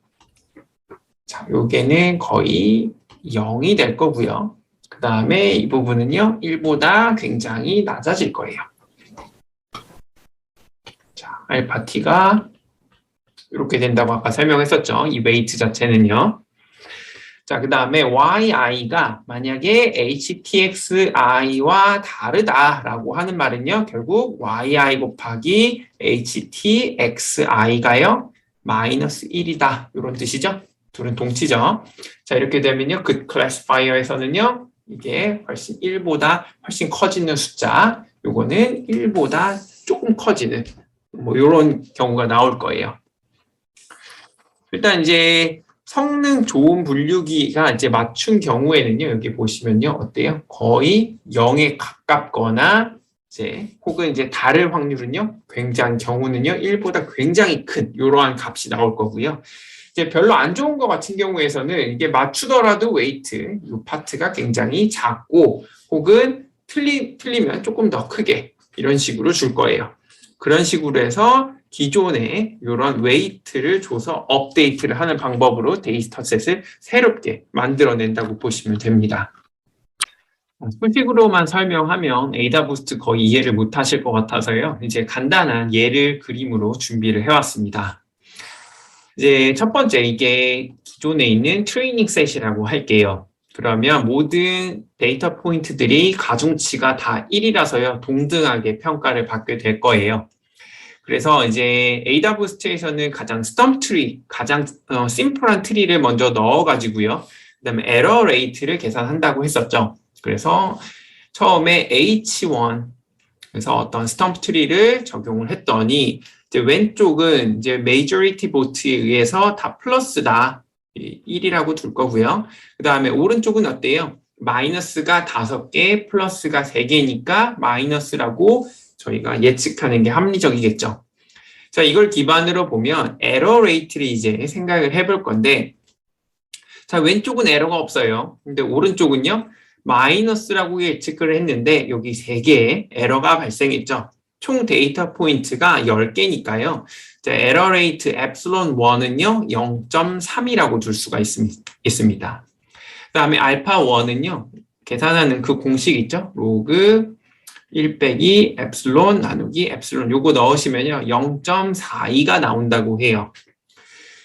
자, 요게는 거의 0이 될 거고요. 그 다음에 이 부분은요, 1보다 굉장히 낮아질 거예요. 자, 알파 t가 이렇게 된다고 아까 설명했었죠. 이 웨이트 자체는요. 자, 그 다음에 yi가 만약에 htxi와 다르다라고 하는 말은요, 결국 yi 곱하기 htxi가요, 마이너스 1이다. 이런 뜻이죠. 둘은 동치죠. 자, 이렇게 되면요, 그 클래시파이어에서는요, 이게 훨씬 1보다 훨씬 커지는 숫자, 요거는 1보다 조금 커지는, 뭐, 요런 경우가 나올 거예요. 일단 이제 성능 좋은 분류기가 이제 맞춘 경우에는요, 여기 보시면요, 어때요? 거의 0에 가깝거나, 이제, 혹은 이제 다를 확률은요, 굉장한 경우는요, 1보다 굉장히 큰, 이러한 값이 나올 거고요. 이제 별로 안 좋은 것 같은 경우에서는 이게 맞추더라도 웨이트, 이 파트가 굉장히 작고, 혹은 틀리면 조금 더 크게, 이런 식으로 줄 거예요. 그런 식으로 해서 기존에 이런 웨이트를 줘서 업데이트를 하는 방법으로 데이터셋을 새롭게 만들어낸다고 보시면 됩니다. 솔직으로만 설명하면 에이다부스트 거의 이해를 못 하실 것 같아서요. 이제 간단한 예를 그림으로 준비를 해왔습니다. 이제 첫 번째, 이게 기존에 있는 트레이닝 셋이라고 할게요. 그러면 모든 데이터 포인트들이 가중치가 다 1이라서요. 동등하게 평가를 받게 될 거예요. 그래서 이제 AWS에서는 가장 스톰 트리, 가장 심플한 트리를 먼저 넣어가지고요. 그다음에 에러 레이트를 계산한다고 했었죠. 그래서 처음에 H1, 그래서 어떤 스톰 트리를 적용을 했더니 이제 왼쪽은 이제 majority vote에 의해서 다 플러스다, 1이라고 둘 거고요. 그다음에 오른쪽은 어때요? 마이너스가 5개, 플러스가 3개니까 마이너스라고 저희가 예측하는 게 합리적이겠죠. 자, 이걸 기반으로 보면 에러 레이트를 이제 생각을 해볼 건데, 자, 왼쪽은 에러가 없어요. 근데 오른쪽은요, 마이너스라고 예측을 했는데 여기 3개의 에러가 발생했죠. 총 데이터 포인트가 10개니까요. 자, 에러 레이트 엡실론 1은요, 0.3이라고 둘 수가 있습니다. 그 다음에 알파 1은요, 계산하는 그 공식 있죠? 로그 1 빼기 엡실론 나누기 엡실론, 요거 넣으시면요 0.42가 나온다고 해요.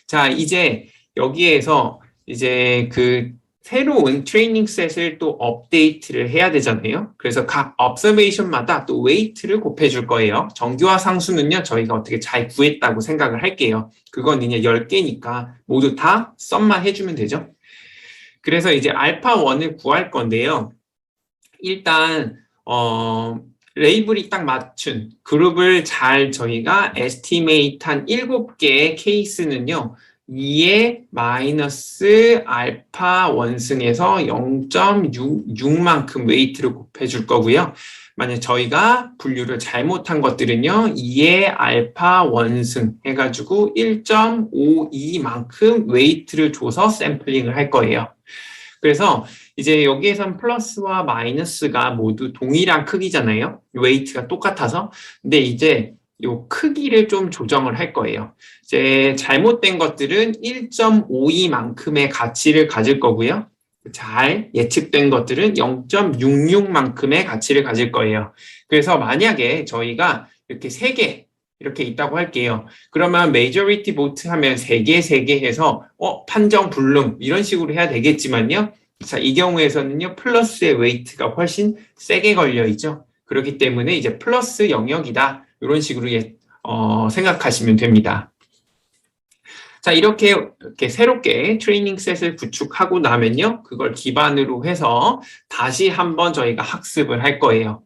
자, 이제 여기에서 이제 그 새로운 트레이닝 셋을 또 업데이트를 해야 되잖아요. 그래서 각 observation마다 또 웨이트를 곱해줄 거예요. 정규화 상수는요, 저희가 어떻게 잘 구했다고 생각을 할게요. 그건 이제 10개니까 모두 다 썸만 해주면 되죠. 그래서 이제 알파 1을 구할 건데요. 일단 레이블이 딱 맞춘 그룹을 잘 저희가 에스티메이트한 7개의 케이스는요, 2의 마이너스 알파 원승에서 0.66만큼 웨이트를 곱해줄 거고요. 만약 저희가 분류를 잘못한 것들은요, 2의 알파 원승 해가지고 1.52만큼 웨이트를 줘서 샘플링을 할 거예요. 그래서 이제 여기에선 플러스와 마이너스가 모두 동일한 크기잖아요. 웨이트가 똑같아서. 근데 이제 요 크기를 좀 조정을 할 거예요. 이제 잘못된 것들은 1.52만큼의 가치를 가질 거고요. 잘 예측된 것들은 0.66만큼의 가치를 가질 거예요. 그래서 만약에 저희가 이렇게 3개 이렇게 있다고 할게요. 그러면 majority vote 하면 3개 해서 판정 불능 이런 식으로 해야 되겠지만요. 자, 이 경우에서는요, 플러스의 웨이트가 훨씬 세게 걸려 있죠. 그렇기 때문에 이제 플러스 영역이다. 이런 식으로 생각하시면 됩니다. 자, 이렇게 새롭게 트레이닝 셋을 구축하고 나면요, 그걸 기반으로 해서 다시 한번 저희가 학습을 할 거예요.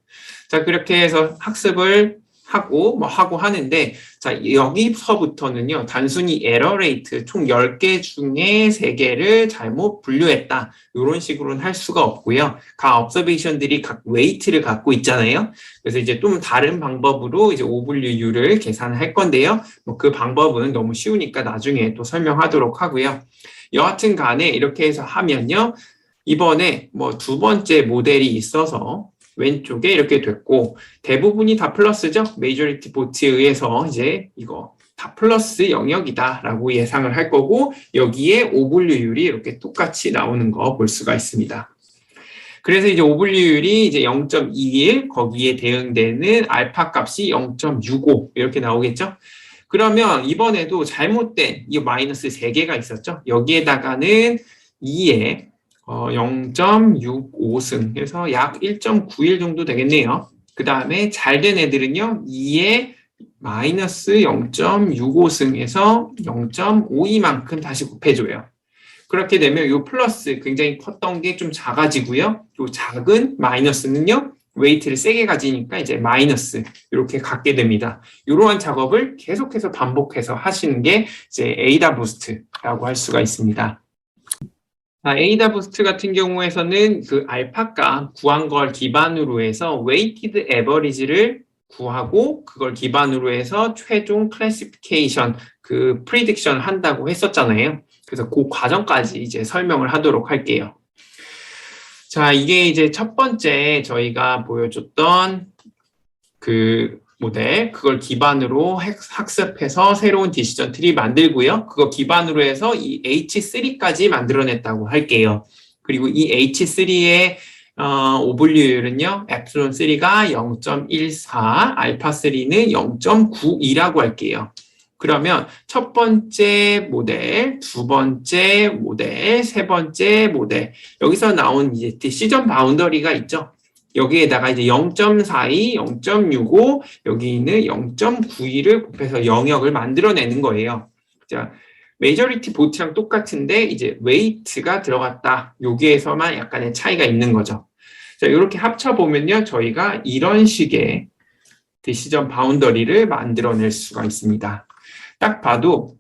자, 그렇게 해서 학습을 하고 하는데, 자, 여기서부터는요, 단순히 에러 레이트 총 10개 중에 3개를 잘못 분류했다, 이런 식으로는 할 수가 없고요. 각 observation들이 각 웨이트를 갖고 있잖아요. 그래서 이제 좀 다른 방법으로 이제 오분류율을 계산할 건데요. 그 방법은 너무 쉬우니까 나중에 또 설명하도록 하고요. 여하튼 간에 이렇게 해서 하면요, 이번에 뭐 두 번째 모델이 있어서 왼쪽에 이렇게 됐고 대부분이 다 플러스죠. 메이저리티 보트에 의해서 이제 이거 다 플러스 영역이다라고 예상을 할 거고 여기에 오분류율이 이렇게 똑같이 나오는 거 볼 수가 있습니다. 그래서 이제 오분류율이 이제 0.21 거기에 대응되는 알파 값이 0.65 이렇게 나오겠죠. 그러면 이번에도 잘못된 이 마이너스 3개가 있었죠. 여기에다가는 2에 0.65승 해서 약 1.91 정도 되겠네요. 그 다음에 잘된 애들은요. 2에 마이너스 0.65승에서 0.52만큼 다시 곱해줘요. 그렇게 되면 이 플러스 굉장히 컸던 게 좀 작아지고요. 이 작은 마이너스는요. 웨이트를 세게 가지니까 이제 마이너스 이렇게 갖게 됩니다. 이러한 작업을 계속해서 반복해서 하시는 게 이제 에이다 부스트라고 할 수가 있습니다. 에이다 부스트 같은 경우에서는 그 알파값 구한 걸 기반으로 해서 웨이티드 에버리지를 구하고 그걸 기반으로 해서 최종 클래시피케이션 그 프리딕션 한다고 했었잖아요. 그래서 그 과정까지 이제 설명을 하도록 할게요. 자, 이게 이제 첫 번째 저희가 보여줬던 그 모델, 그걸 기반으로 학습해서 새로운 디시전 트리 만들고요. 그거 기반으로 해서 이 H3까지 만들어냈다고 할게요. 그리고 이 H3의 오분류율은요, 엡실론 3가 0.14, 알파 3는 0.92라고 할게요. 그러면 첫 번째 모델, 두 번째 모델, 세 번째 모델 여기서 나온 이제 디시전 바운더리가 있죠. 여기에다가 이제 0.42, 0.65 여기는 0.92를 곱해서 영역을 만들어내는 거예요. 자, 메이저리티 보트랑 똑같은데 이제 웨이트가 들어갔다. 여기에서만 약간의 차이가 있는 거죠. 자, 이렇게 합쳐보면요, 저희가 이런 식의 디시전 바운더리를 만들어낼 수가 있습니다. 딱 봐도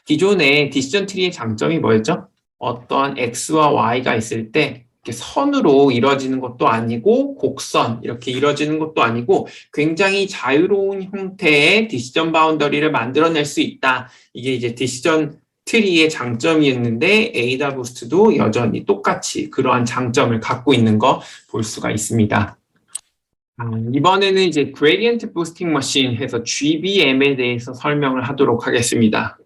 기존의 디시전 트리의 장점이 뭐였죠? 어떠한 X와 Y가 있을 때 이렇게 선으로 이루어지는 것도 아니고 곡선 이렇게 이루어지는 것도 아니고 굉장히 자유로운 형태의 디시전 바운더리를 만들어낼 수 있다. 이게 이제 디시전 트리의 장점이었는데 에이다 부스트도 여전히 똑같이 그러한 장점을 갖고 있는 거 볼 수가 있습니다. 이번에는 이제 Gradient Boosting Machine 해서 GBM에 대해서 설명을 하도록 하겠습니다.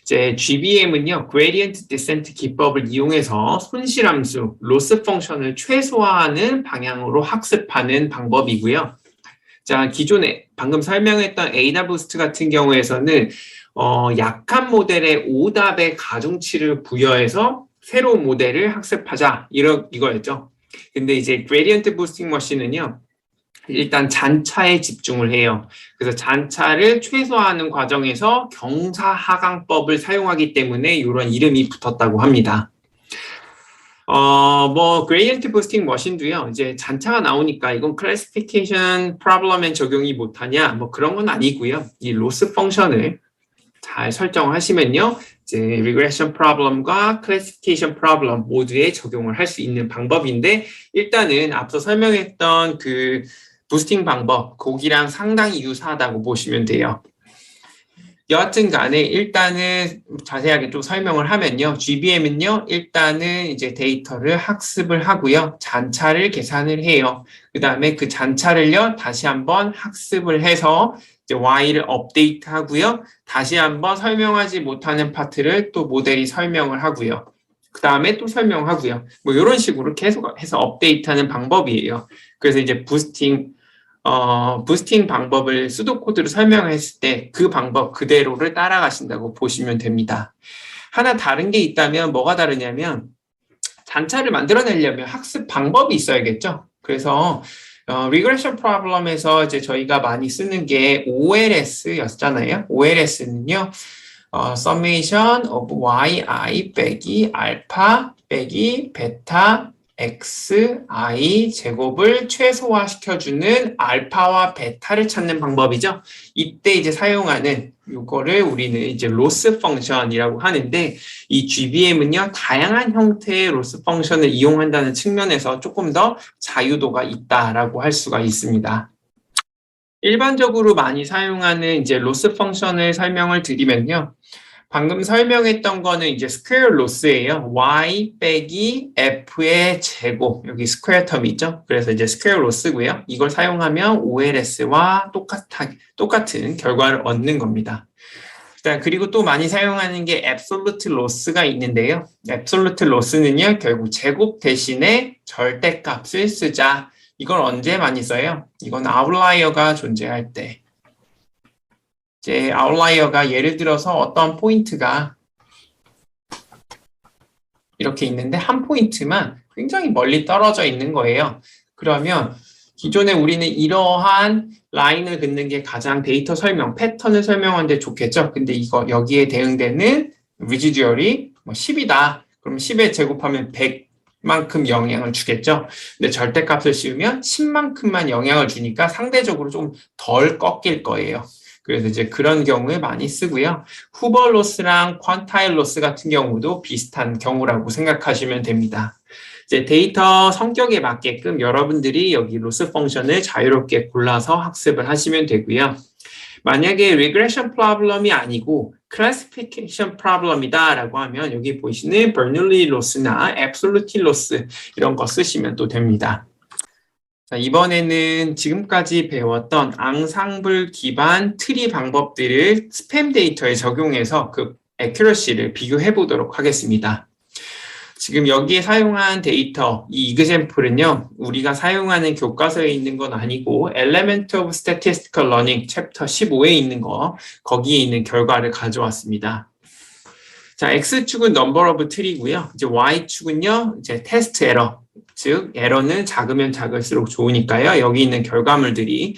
이제 GBM은요, Gradient Descent 기법을 이용해서 손실함수, 로스 펑션을 최소화하는 방향으로 학습하는 방법이고요. 자, 기존에 방금 설명했던 에이다 부스트 같은 경우에서는 약한 모델의 오답의 가중치를 부여해서 새로운 모델을 학습하자 이거였죠. 근데 이제 Gradient Boosting Machine은요, 일단 잔차에 집중을 해요. 그래서 잔차를 최소화하는 과정에서 경사하강법을 사용하기 때문에 이런 이름이 붙었다고 합니다. Gradient Boosting Machine도요, 이제 잔차가 나오니까 이건 Classification Problem에 적용이 못하냐, 뭐 그런 건 아니고요. 이 로스 펑션을 잘 설정하시면요, 이제 Regression Problem과 Classification Problem 모두에 적용을 할 수 있는 방법인데, 일단은 앞서 설명했던 그 부스팅 방법, 거기랑 상당히 유사하다고 보시면 돼요. 여하튼 간에 일단은 자세하게 좀 설명을 하면요. GBM은요, 일단은 이제 데이터를 학습을 하고요. 잔차를 계산을 해요. 그 다음에 그 잔차를요, 다시 한번 학습을 해서 이제 Y를 업데이트 하고요. 다시 한번 설명하지 못하는 파트를 또 모델이 설명을 하고요. 그 다음에 또 설명하고요. 뭐 이런 식으로 계속해서 업데이트하는 방법이에요. 그래서 이제 부스팅 방법을 수도코드로 설명했을 때 그 방법 그대로를 따라가신다고 보시면 됩니다. 하나 다른 게 있다면 뭐가 다르냐면 잔차를 만들어내려면 학습 방법이 있어야겠죠. 그래서 Regression Problem에서 이제 저희가 많이 쓰는 게 OLS였잖아요. OLS는요. Summation of yi 빼기 알파 빼기 베타 xi 제곱을 최소화시켜주는 알파와 베타를 찾는 방법이죠. 이때 이제 사용하는 이거를 우리는 이제 로스 펑션이라고 하는데, 이 GBM은요, 다양한 형태의 로스 펑션을 이용한다는 측면에서 조금 더 자유도가 있다라고 할 수가 있습니다. 일반적으로 많이 사용하는 이제 로스 펑션을 설명을 드리면요. 방금 설명했던 거는 이제 스퀘어 로스예요. y 빼기 f의 제곱. 여기 스퀘어 텀 있죠? 그래서 이제 스퀘어 로스고요. 이걸 사용하면 OLS와 똑같은 결과를 얻는 겁니다. 그리고 또 많이 사용하는 게 absolute loss가 있는데요. absolute loss는요, 결국 제곱 대신에 절대값을 쓰자. 이걸 언제 많이 써요? 이건 아웃라이어가 존재할 때. 이제 아웃라이어가 예를 들어서 어떤 포인트가 이렇게 있는데 한 포인트만 굉장히 멀리 떨어져 있는 거예요. 그러면 기존에 우리는 이러한 라인을 긋는 게 가장 데이터 설명, 패턴을 설명하는데 좋겠죠. 근데 이거 여기에 대응되는 residual이 10이다. 그럼 10에 제곱하면 100만큼 영향을 주겠죠. 근데 절대값을 씌우면 10만큼만 영향을 주니까 상대적으로 좀 덜 꺾일 거예요. 그래서 이제 그런 경우에 많이 쓰고요. 후버 로스랑 퀀타일 로스 같은 경우도 비슷한 경우라고 생각하시면 됩니다. 이제 데이터 성격에 맞게끔 여러분들이 여기 로스 펑션을 자유롭게 골라서 학습을 하시면 되고요. 만약에 regression problem이 아니고 classification problem이다 라고 하면 여기 보시는 Bernoulli loss나 absolute loss 이런 거 쓰시면 또 됩니다. 자, 이번에는 지금까지 배웠던 앙상블 기반 트리 방법들을 스팸 데이터에 적용해서 그 accuracy를 비교해 보도록 하겠습니다. 지금 여기에 사용한 데이터, 이 example은요, 우리가 사용하는 교과서에 있는 건 아니고 Element of Statistical Learning 챕터 15에 있는 거, 거기에 있는 결과를 가져왔습니다. 자, X축은 number of tree고요. 이제 Y축은요, 이제 test error, 즉 에러는 작으면 작을수록 좋으니까요. 여기 있는 결과물들이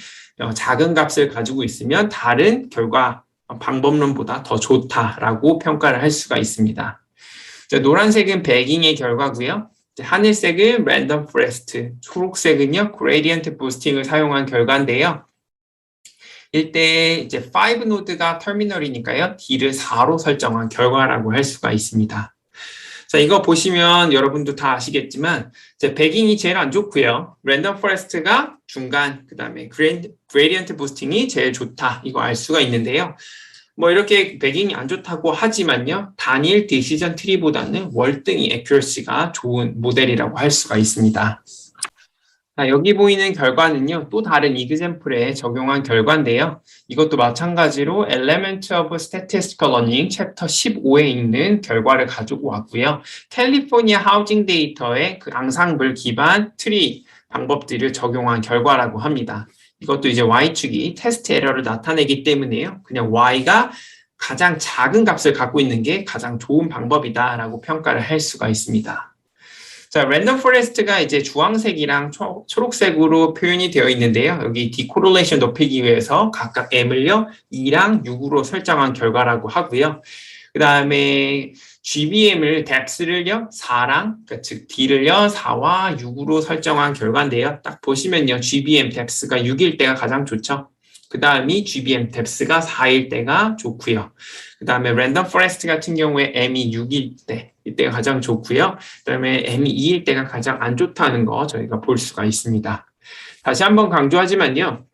작은 값을 가지고 있으면 다른 결과 방법론보다 더 좋다라고 평가를 할 수가 있습니다. 자, 노란색은 배깅의 결과고요. 하늘색은 랜덤 포레스트, 초록색은요 그레디언트 부스팅을 사용한 결과인데요. 이때 이제 5 노드가 터미널이니까요. D를 4로 설정한 결과라고 할 수가 있습니다. 자, 이거 보시면 여러분도 다 아시겠지만 이제 배깅이 제일 안 좋고요. 랜덤 포레스트가 중간, 그 다음에 그레디언트 부스팅이 제일 좋다. 이거 알 수가 있는데요. 뭐 이렇게 배깅이 안 좋다고 하지만요. 단일 디시전 트리보다는 월등히 액큐러시가 좋은 모델이라고 할 수가 있습니다. 자, 여기 보이는 결과는요. 또 다른 example에 적용한 결과인데요. 이것도 마찬가지로 Element of Statistical Learning 챕터 15에 있는 결과를 가지고 왔고요. 캘리포니아 하우징 데이터의 그 앙상블 기반 트리 방법들을 적용한 결과라고 합니다. 이것도 이제 Y축이 테스트 에러를 나타내기 때문에요. 그냥 Y가 가장 작은 값을 갖고 있는 게 가장 좋은 방법이다라고 평가를 할 수가 있습니다. 자, 랜덤 포레스트가 이제 주황색이랑 초록색으로 표현이 되어 있는데요. 여기 디코릴레이션 높이기 위해서 각각 M을요, 2랑 6으로 설정한 결과라고 하고요. 그 다음에 GBM을 depth를요, 4랑, 그러니까 즉 D를요, 4와 6으로 설정한 결과인데요. 딱 보시면요, GBM depth가 6일 때가 가장 좋죠. 그 다음이 GBM depth가 4일 때가 좋고요. 그 다음에 랜덤 포레스트 같은 경우에 M이 6일 때, 이때가 가장 좋고요. 그 다음에 M이 2일 때가 가장 안 좋다는 거 저희가 볼 수가 있습니다. 다시 한번 강조하지만요.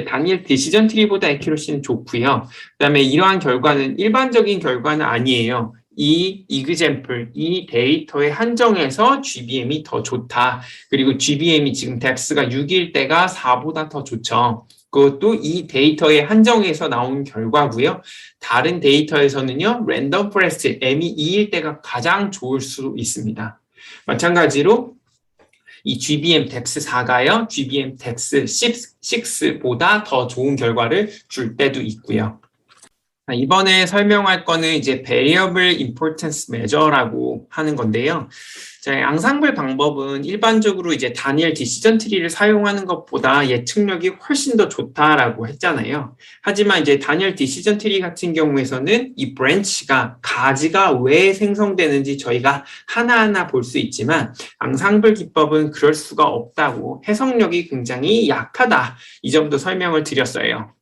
단일 디시전 트리보다 액큐러시는 좋고요. 그 다음에 이러한 결과는 일반적인 결과는 아니에요. 이 example, 이 데이터에 한정해서 GBM이 더 좋다. 그리고 GBM이 지금 depth가 6일 때가 4보다 더 좋죠. 그것도 이 데이터에 한정해서 나온 결과고요. 다른 데이터에서는요, 랜덤 포레스트 M이 2일 때가 가장 좋을 수 있습니다. 마찬가지로 이 GBM depth 4가요, GBM depth 6보다 더 좋은 결과를 줄 때도 있고요. 이번에 설명할 거는 이제 Variable Importance Measure라고 하는 건데요. 자, 앙상블 방법은 일반적으로 이제 단일 디시전 트리를 사용하는 것보다 예측력이 훨씬 더 좋다라고 했잖아요. 하지만 이제 단일 디시전 트리 같은 경우에서는 이 브랜치가 가지가 왜 생성되는지 저희가 하나하나 볼 수 있지만 앙상블 기법은 그럴 수가 없다고 해석력이 굉장히 약하다. 이 점도 설명을 드렸어요.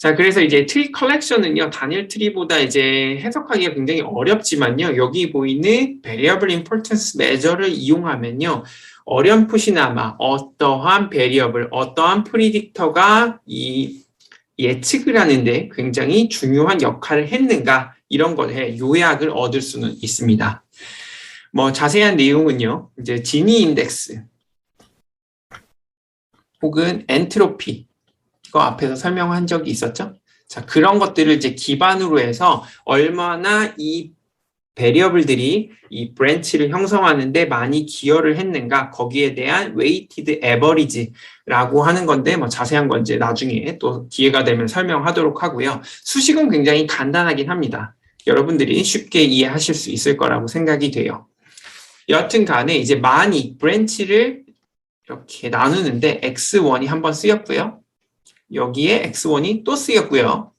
자, 그래서 이제 트리 컬렉션은요, 단일 트리보다 이제 해석하기가 굉장히 어렵지만요, 여기 보이는 Variable Importance Measure를 이용하면요, 어렴풋이나마 어떠한 Variable, 어떠한 프리딕터가 이 예측을 하는데 굉장히 중요한 역할을 했는가, 이런 것에 요약을 얻을 수는 있습니다. 뭐 자세한 내용은요, 이제 지니 인덱스 혹은 엔트로피 이거 앞에서 설명한 적이 있었죠? 자, 그런 것들을 이제 기반으로 해서 얼마나 이 베리어블들이 이 브랜치를 형성하는데 많이 기여를 했는가 거기에 대한 웨이티드 에버리지라고 하는 건데 뭐 자세한 건 이제 나중에 또 기회가 되면 설명하도록 하고요. 수식은 굉장히 간단하긴 합니다. 여러분들이 쉽게 이해하실 수 있을 거라고 생각이 돼요. 여튼 간에 이제 많이 브랜치를 이렇게 나누는데 x1이 한번 쓰였고요. 여기에 x1이 또 쓰였고요.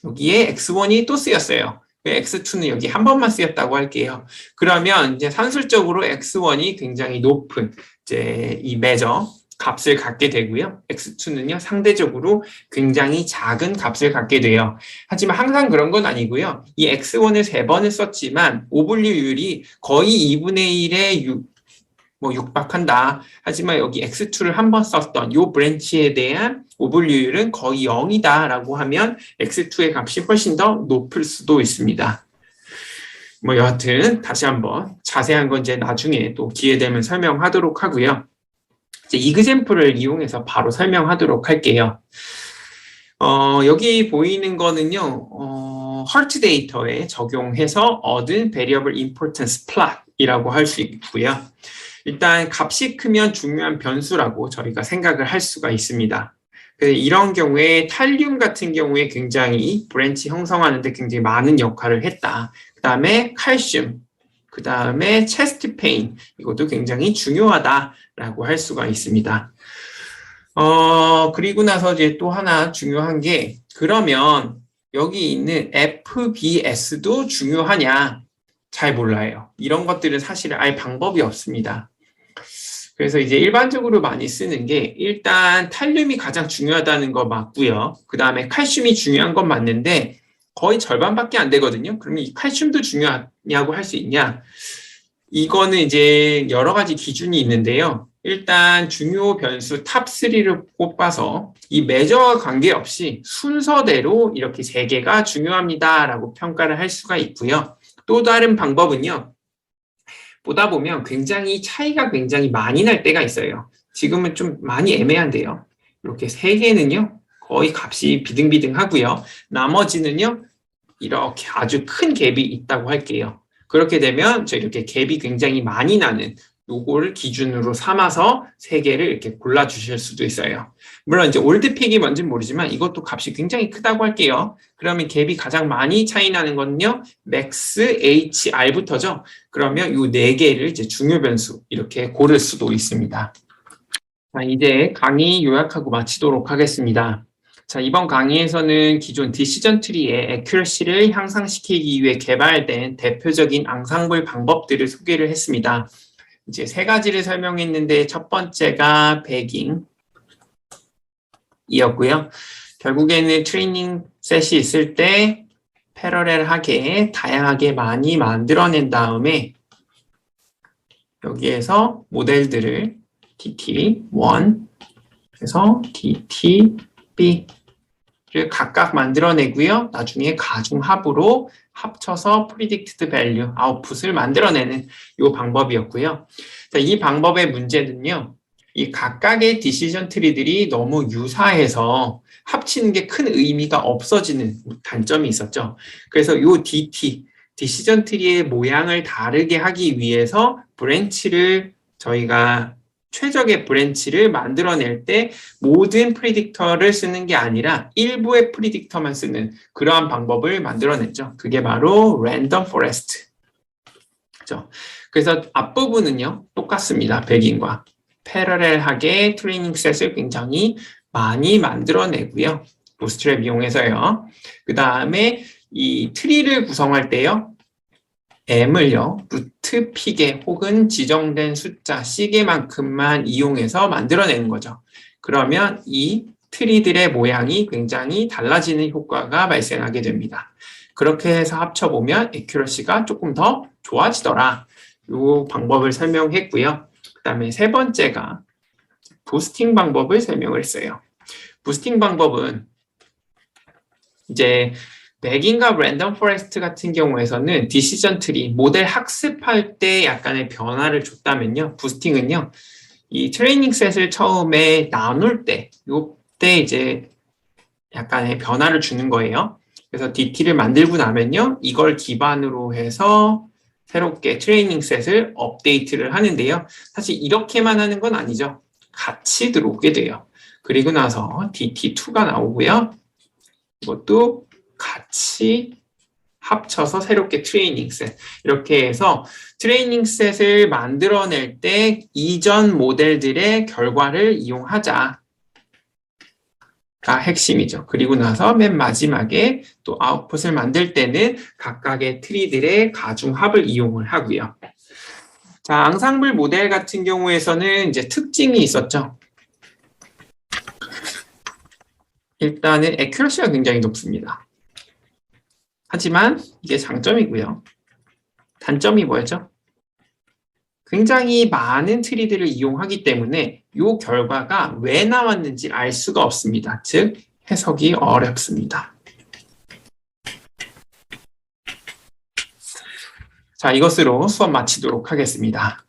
여기에 x1이 또 쓰였어요. x2는 여기 한 번만 쓰였다고 할게요. 그러면 이제 산술적으로 x1이 굉장히 높은 이제 이 매저 값을 갖게 되고요. x2는요 상대적으로 굉장히 작은 값을 갖게 돼요. 하지만 항상 그런 건 아니고요. 이 x1을 3번을 썼지만 오분류율이 거의 2분의 1에 육박한다. 하지만 여기 x2를 한 번 썼던 이 브랜치에 대한 오분류율은 거의 0이다 라고 하면 x2의 값이 훨씬 더 높을 수도 있습니다. 뭐 여하튼 다시 한번 자세한 건 이제 나중에 또 기회 되면 설명하도록 하고요. 이제 이그젬플을 이용해서 바로 설명하도록 할게요. 여기 보이는 거는요, 헐트 데이터에 적용해서 얻은 Variable Importance Plot이라고 할 수 있고요. 일단 값이 크면 중요한 변수라고 저희가 생각을 할 수가 있습니다. 이런 경우에 탈륨 같은 경우에 굉장히 브랜치 형성하는데 굉장히 많은 역할을 했다. 그 다음에 칼슘, 그 다음에 체스트 페인 이것도 굉장히 중요하다라고 할 수가 있습니다. 그리고 나서 이제 또 하나 중요한 게 그러면 여기 있는 FBS도 중요하냐? 잘 몰라요. 이런 것들은 사실 알 방법이 없습니다. 그래서 이제 일반적으로 많이 쓰는 게 일단 탈륨이 가장 중요하다는 거 맞고요. 그 다음에 칼슘이 중요한 건 맞는데 거의 절반밖에 안 되거든요. 그러면 이 칼슘도 중요하냐고 할 수 있냐? 이거는 이제 여러 가지 기준이 있는데요. 일단 중요 변수 탑3를 뽑아서 이 매저와 관계없이 순서대로 이렇게 3개가 중요합니다라고 평가를 할 수가 있고요. 또 다른 방법은요. 보다 보면 차이가 굉장히 많이 날 때가 있어요. 지금은 좀 많이 애매한데요. 이렇게 3개는요. 거의 값이 비등비등하고요. 나머지는요. 이렇게 아주 큰 갭이 있다고 할게요. 그렇게 되면 이렇게 갭이 굉장히 많이 나는 요거를 기준으로 삼아서 3개를 이렇게 골라주실 수도 있어요. 물론 이제 올드픽이 뭔지는 모르지만 이것도 값이 굉장히 크다고 할게요. 그러면 갭이 가장 많이 차이 나는 거는요. 맥스 HR부터죠. 그러면 요 4개를 이제 중요 변수 이렇게 고를 수도 있습니다. 자, 이제 강의 요약하고 마치도록 하겠습니다. 자, 이번 강의에서는 기존 디시전 트리의 애큐러시를 향상시키기 위해 개발된 대표적인 앙상블 방법들을 소개를 했습니다. 이제 3가지를 설명했는데 첫 번째가 배깅이었고요. 결국에는 트레이닝 셋이 있을 때 패러렐하게 다양하게 많이 만들어낸 다음에 여기에서 모델들을 DT1, 그래서 DTB를 각각 만들어내고요. 나중에 가중합으로 합쳐서 predicted value, 아웃풋을 만들어내는 이 방법이었고요. 자, 이 방법의 문제는요. 이 각각의 디시전 트리들이 너무 유사해서 합치는 게 큰 의미가 없어지는 단점이 있었죠. 그래서 이 디시전 트리의 모양을 다르게 하기 위해서 브랜치를 저희가 최적의 브랜치를 만들어낼 때 모든 프리딕터를 쓰는 게 아니라 일부의 프리딕터만 쓰는 그러한 방법을 만들어냈죠. 그게 바로 랜덤 포레스트. 그렇죠? 그래서 앞부분은요. 똑같습니다. 배깅과 패러렐하게 트레이닝 셋을 굉장히 많이 만들어내고요. 부스트랩 이용해서요. 그 다음에 이 트리를 구성할 때요. m을요. 루트 p개 혹은 지정된 숫자 c개만큼만 이용해서 만들어내는 거죠. 그러면 이 트리들의 모양이 굉장히 달라지는 효과가 발생하게 됩니다. 그렇게 해서 합쳐보면 애큐러시가 조금 더 좋아지더라. 이 방법을 설명했고요. 그 다음에 3번째가 부스팅 방법을 설명을 했어요. 부스팅 방법은 이제 맥인과 랜덤 포레스트 같은 경우에서는 디시전 트리, 모델 학습할 때 약간의 변화를 줬다면요. 부스팅은요. 이 트레이닝 셋을 처음에 나눌 때, 요때 이제 약간의 변화를 주는 거예요. 그래서 DT를 만들고 나면요. 이걸 기반으로 해서 새롭게 트레이닝 셋을 업데이트를 하는데요. 사실 이렇게만 하는 건 아니죠. 같이 들어오게 돼요. 그리고 나서 DT2가 나오고요. 이것도 같이 합쳐서 새롭게 트레이닝 셋. 이렇게 해서 트레이닝 셋을 만들어낼 때 이전 모델들의 결과를 이용하자. 가 핵심이죠. 그리고 나서 맨 마지막에 또 아웃풋을 만들 때는 각각의 트리들의 가중합을 이용을 하고요. 자, 앙상블 모델 같은 경우에서는 이제 특징이 있었죠. 일단은 애큐러시가 굉장히 높습니다. 하지만 이게 장점이고요. 단점이 뭐였죠? 굉장히 많은 트리들을 이용하기 때문에 이 결과가 왜 나왔는지 알 수가 없습니다. 즉, 해석이 어렵습니다. 자, 이것으로 수업 마치도록 하겠습니다.